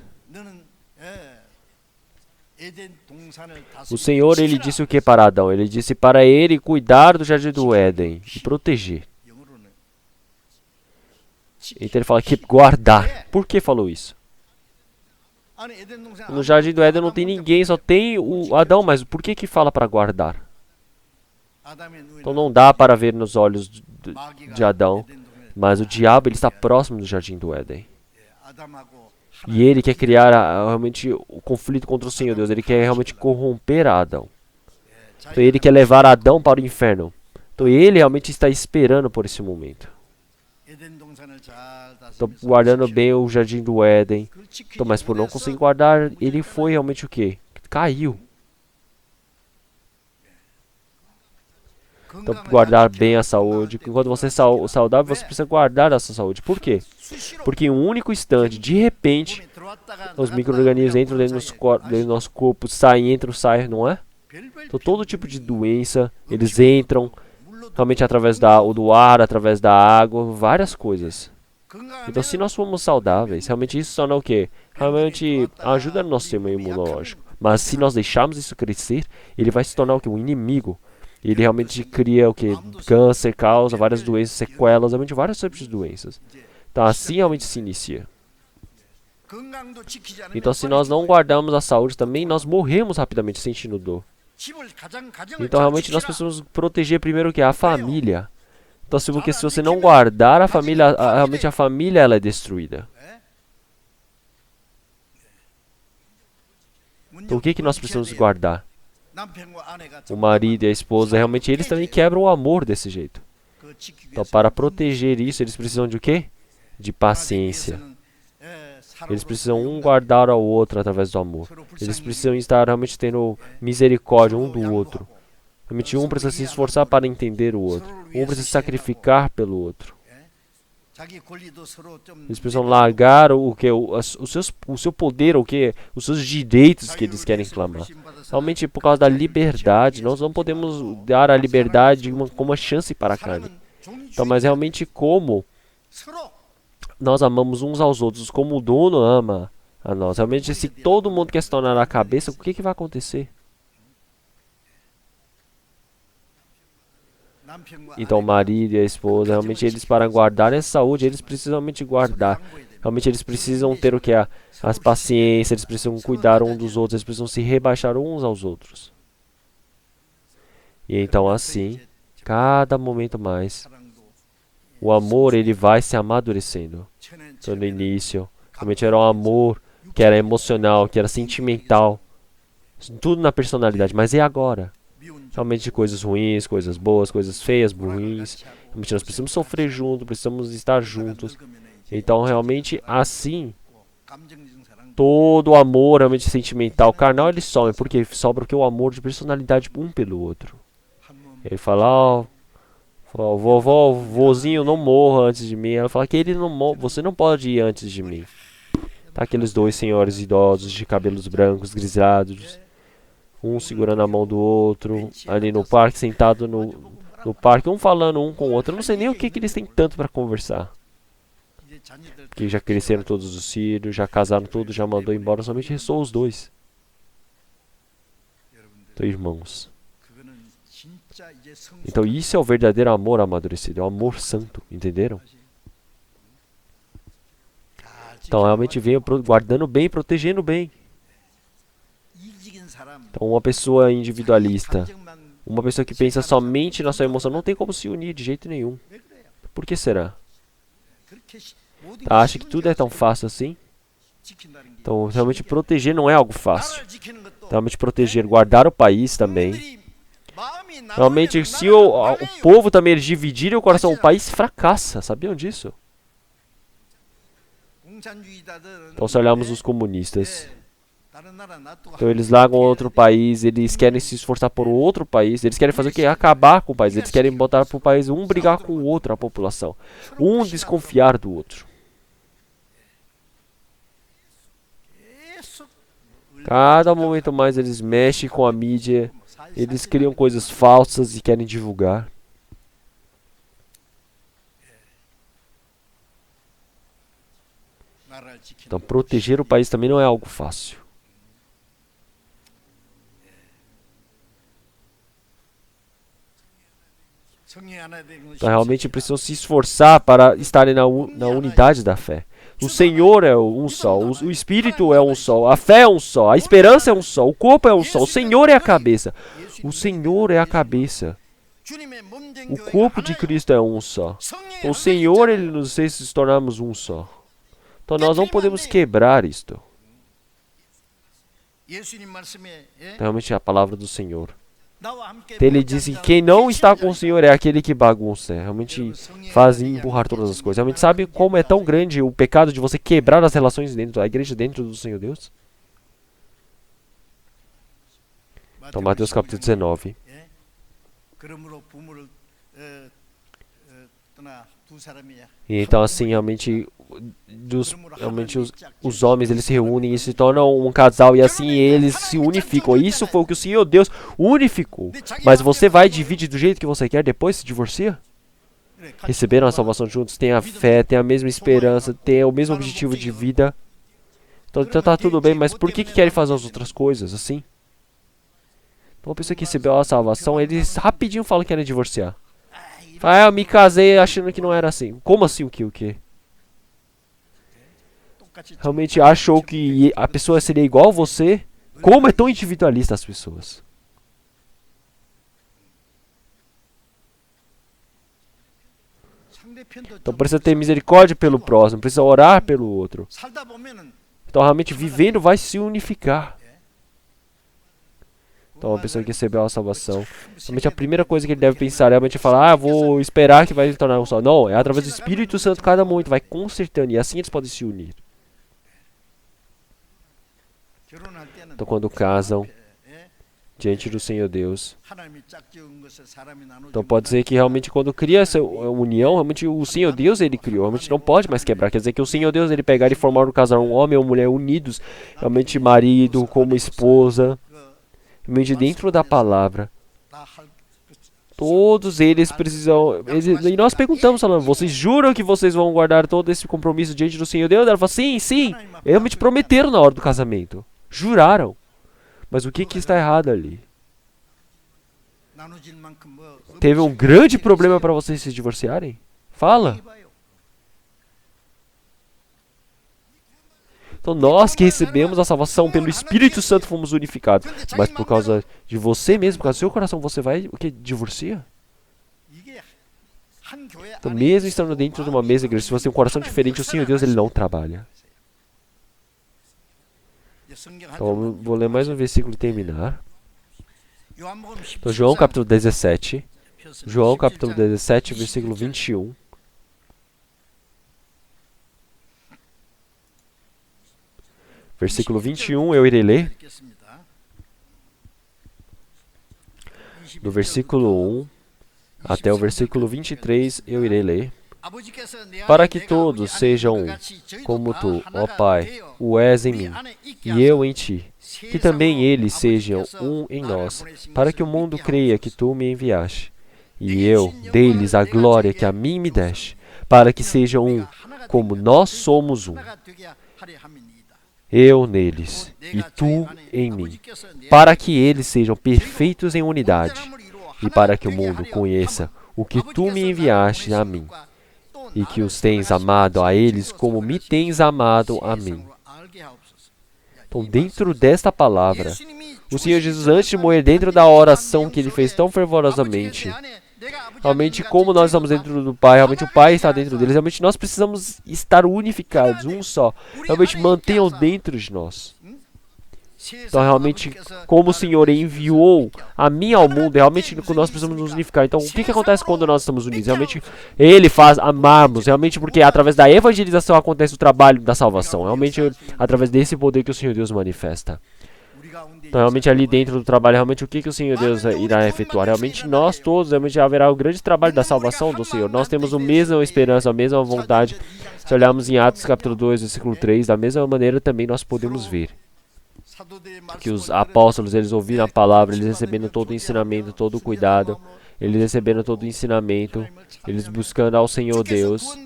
o Senhor ele disse o que para Adão? Ele disse para ele cuidar do jardim do Éden e proteger. Então ele fala que guardar. Por que falou isso? No jardim do Éden não tem ninguém, só tem o Adão, mas por que fala para guardar? Então não dá para ver nos olhos de Adão, mas o diabo ele está próximo do jardim do Éden. E ele quer criar realmente o conflito contra o Senhor Deus. Ele quer realmente corromper a Adão. Então ele quer levar Adão para o inferno. Então ele realmente está esperando por esse momento. Então guardando bem o jardim do Éden. Então, mas por não conseguir guardar, ele foi realmente o quê? Caiu. Então, guardar bem a saúde. Enquanto você é saudável, você precisa guardar a sua saúde. Por quê? Porque em um único instante, de repente, os micro-organismos entram dentro do nosso corpo, saem, entram, saem, não é? Então, todo tipo de doença, eles entram, realmente através do ar, através da água, várias coisas. Então, se nós formos saudáveis, realmente isso torna o quê? Realmente ajuda no nosso sistema imunológico. Mas se nós deixarmos isso crescer, ele vai se tornar o que? Um inimigo. Ele realmente cria o que? Câncer, causa várias doenças, sequelas, realmente vários tipos de doenças. Então assim realmente se inicia. Então se nós não guardamos a saúde também, nós morremos rapidamente sentindo dor. Então realmente nós precisamos proteger primeiro o que? A família. Então porque se você não guardar a família, realmente a família ela é destruída. Então o que nós precisamos guardar? O marido e a esposa, realmente eles também quebram o amor desse jeito. Então para proteger isso, eles precisam de o quê? De paciência. Eles precisam um guardar ao outro através do amor. Eles precisam estar realmente tendo misericórdia um do outro. Realmente um precisa se esforçar para entender o outro. Um precisa se sacrificar pelo outro. Eles precisam largar o que o seu poder, o que os seus direitos que eles querem clamar. Realmente por causa da liberdade, nós não podemos dar a liberdade como uma chance para a carne. Então, mas realmente como nós amamos uns aos outros, como o dono ama a nós. Realmente se todo mundo quer se tornar a cabeça, o que vai acontecer? Então o marido e a esposa, realmente eles para guardar essa saúde, eles precisam realmente guardar. Realmente eles precisam ter o que? As paciências, eles precisam cuidar um dos outros, eles precisam se rebaixar uns aos outros. E então assim, cada momento mais, o amor ele vai se amadurecendo. Então no início, realmente era um amor que era emocional, que era sentimental, tudo na personalidade, mas e agora? Realmente coisas ruins, coisas boas, coisas feias, ruins. Realmente nós precisamos sofrer juntos, precisamos estar juntos. Então realmente assim, todo o amor realmente sentimental, carnal, ele some. Porque sobra o que? O amor de personalidade um pelo outro. Ele fala, vozinho, não morra antes de mim. Ela fala que ele não você não pode ir antes de mim. Tá aqueles dois senhores idosos de cabelos brancos, grisalhos. Um segurando a mão do outro, ali no parque, sentado no parque, um falando um com o outro. Eu não sei nem o que eles têm tanto para conversar. Porque já cresceram todos os filhos, já casaram todos, já mandou embora, somente restou os dois. Então, irmãos. Então isso é o verdadeiro amor amadurecido, é o amor santo, entenderam? Então realmente venha guardando bem, protegendo bem. Então uma pessoa individualista, uma pessoa que pensa somente na sua emoção, não tem como se unir de jeito nenhum. Por que será? Acha que tudo é tão fácil assim? Então realmente proteger não é algo fácil. Então, realmente proteger, guardar o país também. Realmente se o povo também dividir o coração, o país fracassa, sabiam disso? Então se olharmos os comunistas, então eles largam outro país, eles querem se esforçar por outro país, eles querem fazer o quê? Acabar com o país, eles querem botar para o país um brigar com o outro, a população, um desconfiar do outro. Cada momento mais eles mexem com a mídia, eles criam coisas falsas e querem divulgar. Então proteger o país também não é algo fácil. Então realmente precisam se esforçar para estarem na unidade da fé. O Senhor é um só, o Espírito é um só, a fé é um só, a esperança é um só, o corpo é um só, o Senhor é a cabeça. O Senhor é a cabeça. O corpo de Cristo é um só. Então, o Senhor ele nos fez se tornarmos um só. Então nós não podemos quebrar isto. Então, realmente é a palavra do Senhor. Então, ele diz que quem não está com o Senhor é aquele que bagunça. Realmente faz empurrar todas as coisas. Realmente sabe como é tão grande o pecado de você quebrar as relações dentro da igreja, dentro do Senhor Deus? Então Mateus capítulo 19. E então assim realmente os homens eles se reúnem e se tornam um casal e assim eles se unificam. Isso foi o que o Senhor Deus unificou. Mas você vai dividir do jeito que você quer depois se divorcia? Receberam a salvação juntos, têm a fé, têm a mesma esperança, têm o mesmo objetivo de vida. Então tá tudo bem, mas por que querem fazer as outras coisas assim? Então uma pessoa que recebeu a salvação, eles rapidinho falam que querem divorciar. Fala, eu me casei achando que não era assim. Como assim o quê? Realmente achou que a pessoa seria igual a você? Como é tão individualista as pessoas? Então precisa ter misericórdia pelo próximo, precisa orar pelo outro. Então realmente vivendo vai se unificar. Então uma pessoa que recebeu a salvação, realmente a primeira coisa que ele deve pensar realmente é falar, vou esperar que vai se tornar um só. Não, é através do Espírito Santo cada momento, vai consertando e assim eles podem se unir. Então quando casam diante do Senhor Deus, então pode ser que realmente quando cria essa união, realmente o Senhor Deus ele criou, realmente não pode mais quebrar. Quer dizer que o Senhor Deus ele pegar e formar um casal, um homem e uma mulher unidos, realmente marido como esposa, realmente dentro da palavra. Todos eles precisam. E nós perguntamos, falando, vocês juram que vocês vão guardar todo esse compromisso diante do Senhor Deus? Ela falou, sim. Realmente prometeram na hora do casamento. Juraram. Mas o que está errado ali? Teve um grande problema para vocês se divorciarem? Fala. Então nós que recebemos a salvação pelo Espírito Santo fomos unificados. Mas por causa de você mesmo, por causa do seu coração, você vai o que? Divorcia? Então mesmo estando dentro de uma mesa igreja, se você tem um coração diferente, o Senhor Deus ele não trabalha. Então vou ler mais um versículo e terminar. Então João capítulo 17. João capítulo 17, versículo 21. Versículo 21 eu irei ler. Do versículo 1 até o versículo 23 eu irei ler. Para que todos sejam um, como tu, ó Pai, o és em mim, e eu em ti, que também eles sejam um em nós, para que o mundo creia que tu me enviaste. E eu dei-lhes a glória que a mim me deste, para que sejam um, como nós somos um. Eu neles, e tu em mim, para que eles sejam perfeitos em unidade, e para que o mundo conheça o que tu me enviaste a mim, e que os tens amado a eles como me tens amado a mim. Então, dentro desta palavra, o Senhor Jesus, antes de morrer, dentro da oração que ele fez tão fervorosamente, realmente, como nós estamos dentro do Pai, realmente o Pai está dentro deles, realmente nós precisamos estar unificados, um só. Realmente mantenham dentro de nós. Então, realmente, como o Senhor enviou a mim ao mundo, realmente nós precisamos nos unificar. Então, o que acontece quando nós estamos unidos? Realmente, Ele faz amarmos, realmente, porque através da evangelização acontece o trabalho da salvação. Realmente, através desse poder que o Senhor Deus manifesta. Então, realmente, ali dentro do trabalho, realmente, o que o Senhor Deus irá efetuar? Realmente, nós todos, realmente, haverá o grande trabalho da salvação do Senhor. Nós temos a mesma esperança, a mesma vontade. Se olharmos em Atos capítulo 2, versículo 3, da mesma maneira também nós podemos ver que os apóstolos, eles ouviram a palavra, eles recebendo todo o ensinamento, todo o cuidado, eles recebendo todo o ensinamento, eles buscando ao Senhor Deus.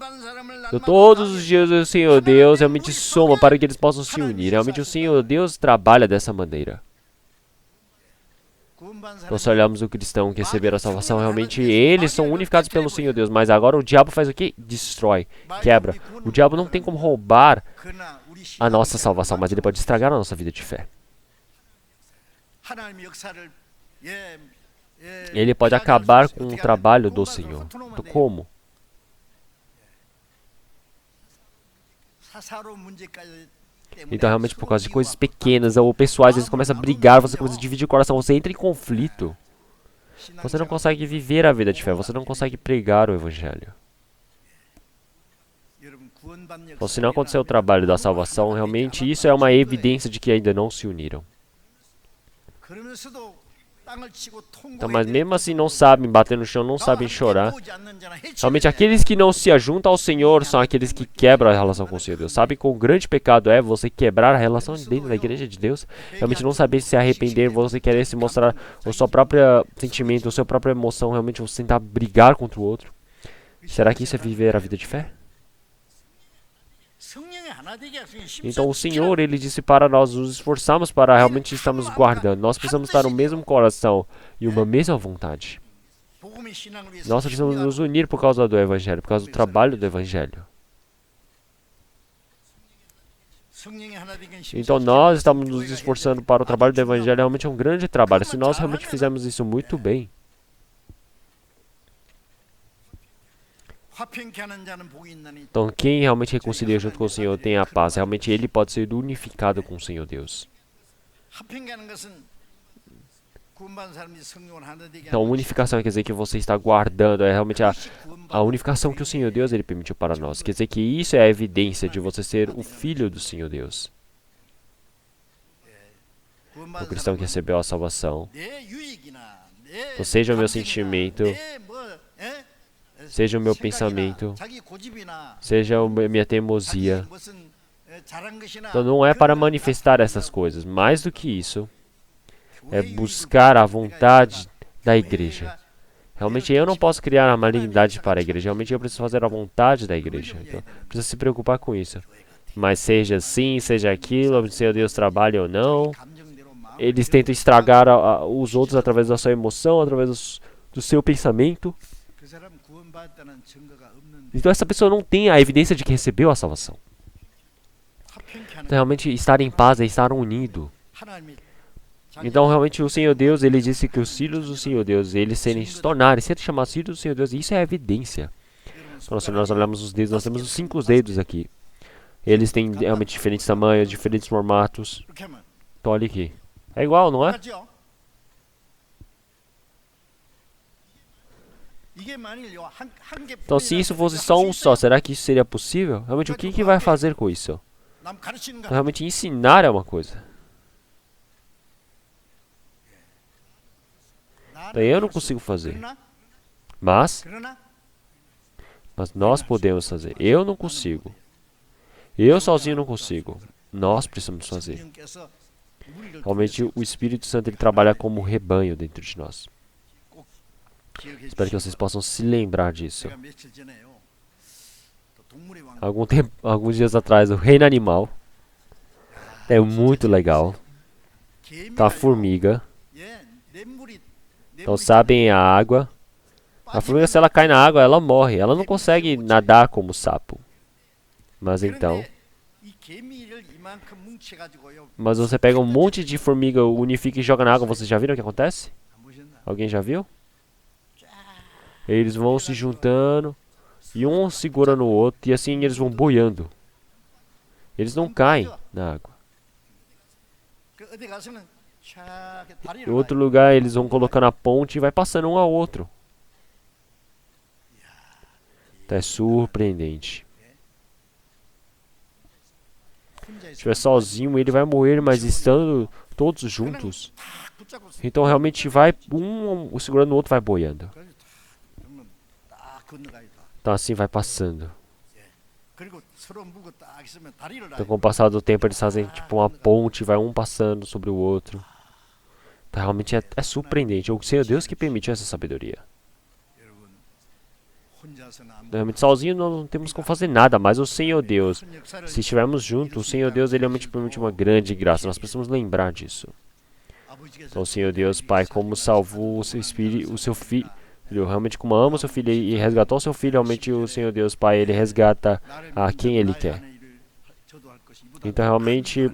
Então, todos os dias o Senhor Deus realmente soma para que eles possam se unir. Realmente o Senhor Deus trabalha dessa maneira. Então, se olharmos o cristão que receberam a salvação, realmente eles são unificados pelo Senhor Deus. Mas agora o diabo faz o quê? Destrói, quebra. O diabo não tem como roubar a nossa salvação, mas ele pode estragar a nossa vida de fé. Ele pode acabar com o trabalho do Senhor. Então, como? Então, realmente, por causa de coisas pequenas ou pessoais, eles começam a brigar, você começa a dividir o coração, você entra em conflito. Você não consegue viver a vida de fé, você não consegue pregar o Evangelho. Então, se não aconteceu o trabalho da salvação, realmente isso é uma evidência de que ainda não se uniram. Então, mas mesmo assim não sabem bater no chão, não sabem chorar. Realmente aqueles que não se ajuntam ao Senhor são aqueles que quebram a relação com o Senhor Deus. Sabe quão grande pecado é você quebrar a relação dentro da igreja de Deus? Realmente não saber se arrepender, você querer se mostrar o seu próprio sentimento, a sua própria emoção, realmente você tentar brigar contra o outro. Será que isso é viver a vida de fé? Então o Senhor, Ele disse para nós nos esforçarmos para realmente estarmos guardando. Nós precisamos estar no mesmo coração e uma mesma vontade. Nós precisamos nos unir por causa do Evangelho, por causa do trabalho do Evangelho. Então nós estamos nos esforçando para o trabalho do Evangelho, realmente é um grande trabalho. Se nós realmente fizermos isso muito bem, então quem realmente reconcilia junto com o Senhor tem a paz. Realmente ele pode ser unificado com o Senhor Deus. Então unificação quer dizer que você está guardando, é realmente a unificação que o Senhor Deus ele permitiu para nós. Quer dizer que isso é a evidência de você ser o filho do Senhor Deus. O cristão que recebeu a salvação, então, seja o meu sentimento, seja o meu pensamento, seja a minha teimosia. Então não é para manifestar essas coisas. Mais do que isso, é buscar a vontade da igreja. Realmente eu não posso criar a malignidade para a igreja. Realmente eu preciso fazer a vontade da igreja. Então, preciso se preocupar com isso. Mas seja assim, seja aquilo, se o Deus trabalha ou não. Eles tentam estragar os outros através da sua emoção, através do seu pensamento. Então essa pessoa não tem a evidência de que recebeu a salvação. Então realmente estar em paz é estar unido. Então realmente o Senhor Deus, ele disse que os filhos do Senhor Deus, eles serem chamados filhos do Senhor Deus, isso é evidência. Então, se nós olharmos os dedos, nós temos os 5 dedos aqui. Eles têm realmente diferentes tamanhos, diferentes formatos. Então olha aqui. É igual, não é? Então se isso fosse só um só, será que isso seria possível? Realmente o que vai fazer com isso? Então, realmente ensinar é uma coisa. Então, eu não consigo fazer. Mas nós podemos fazer. Eu não consigo. Eu sozinho não consigo. Nós precisamos fazer. Realmente o Espírito Santo ele trabalha como rebanho dentro de nós. Espero que vocês possam se lembrar disso. Alguns dias atrás, o reino animal. É muito legal. Tá a formiga. Então sabem a água. A formiga, se ela cai na água, ela morre. Ela não consegue nadar como o sapo. Mas então... Mas você pega um monte de formiga, unifica e joga na água. Vocês já viram o que acontece? Alguém já viu? Eles vão se juntando. E um segura no outro. E assim eles vão boiando. Eles não caem na água. Em outro lugar eles vão colocando a ponte e vai passando um ao outro. Então é surpreendente. Se estiver sozinho ele vai morrer, mas estando todos juntos, então realmente vai um segurando o outro, vai boiando. Então assim vai passando. Então com o passar do tempo eles fazem tipo uma ponte, vai um passando sobre o outro. Então realmente é surpreendente. O Senhor Deus que permitiu essa sabedoria. Realmente sozinho nós não temos como fazer nada, mas o Senhor Deus, se estivermos juntos, o Senhor Deus ele realmente permite uma grande graça. Nós precisamos lembrar disso. Então o Senhor Deus, Pai, como salvou o seu Espírito, o seu Filho, realmente como ama o seu Filho e resgatou o seu Filho, realmente o Senhor Deus, Pai, ele resgata a quem ele quer. Então realmente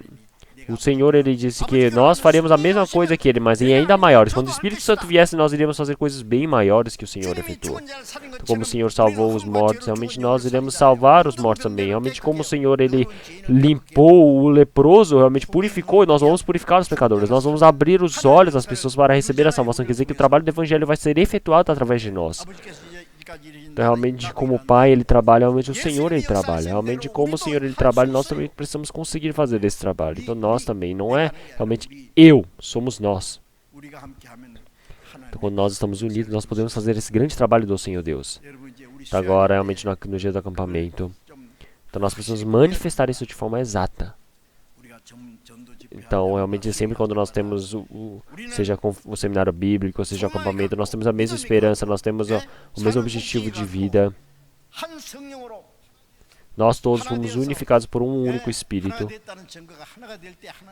o Senhor ele disse que nós faríamos a mesma coisa que ele, mas em ainda maiores. Quando o Espírito Santo viesse, nós iríamos fazer coisas bem maiores que o Senhor efetuou. Então, como o Senhor salvou os mortos, realmente nós iremos salvar os mortos também. Realmente como o Senhor ele limpou o leproso, realmente purificou, e nós vamos purificar os pecadores. Nós vamos abrir os olhos das pessoas para receber a salvação. Quer dizer que o trabalho do Evangelho vai ser efetuado através de nós. Então, realmente, como o Pai, ele trabalha, realmente o Senhor, ele trabalha. Realmente, como o Senhor, ele trabalha, nós também precisamos conseguir fazer esse trabalho. Então, nós também, não é realmente eu, somos nós. Então, quando nós estamos unidos, nós podemos fazer esse grande trabalho do Senhor Deus. Então, agora, realmente, no dia do acampamento, então nós precisamos manifestar isso de forma exata. Então, realmente, sempre quando nós temos, seja o seminário bíblico, seja o acampamento, nós temos a mesma esperança, nós temos o mesmo objetivo de vida. Nós todos fomos unificados por um único Espírito.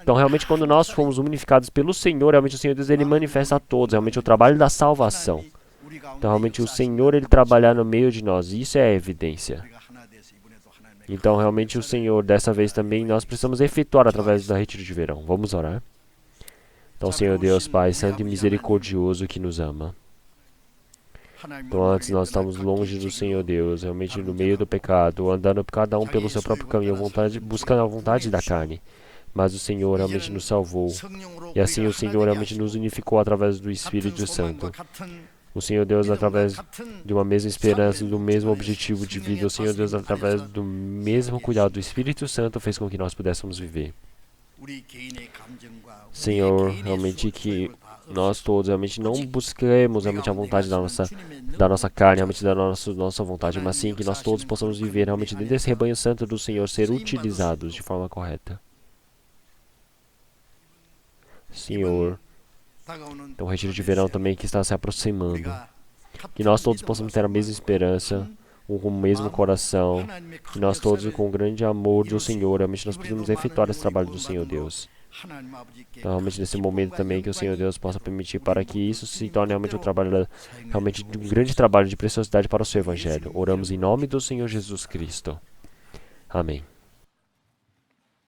Então, realmente, quando nós fomos unificados pelo Senhor, realmente o Senhor Deus, Ele manifesta a todos, realmente o trabalho da salvação. Então, realmente, o Senhor, Ele trabalhar no meio de nós, isso é a evidência. Então, realmente, o Senhor, dessa vez também, nós precisamos efetuar através da retiro de verão. Vamos orar? Então, Senhor Deus, Pai Santo e Misericordioso que nos ama. Então, antes nós estávamos longe do Senhor Deus, realmente no meio do pecado, andando cada um pelo seu próprio caminho, buscando a vontade da carne. Mas o Senhor realmente nos salvou. E assim o Senhor realmente nos unificou através do Espírito Santo. O Senhor Deus, através de uma mesma esperança, do mesmo objetivo de vida, o Senhor Deus, através do mesmo cuidado do Espírito Santo, fez com que nós pudéssemos viver. Senhor, realmente que nós todos realmente não busquemos realmente a vontade da nossa carne, realmente da nossa vontade, mas sim que nós todos possamos viver realmente dentro desse rebanho santo do Senhor, ser utilizados de forma correta. Senhor, então o retiro de verão também que está se aproximando, que nós todos possamos ter a mesma esperança, com o mesmo coração, que nós todos com o grande amor do Senhor, realmente nós podemos efetuar esse trabalho do Senhor Deus. Então, realmente nesse momento também que o Senhor Deus possa permitir para que isso se torne realmente um trabalho, realmente um grande trabalho de preciosidade para o seu Evangelho. Oramos em nome do Senhor Jesus Cristo. Amém.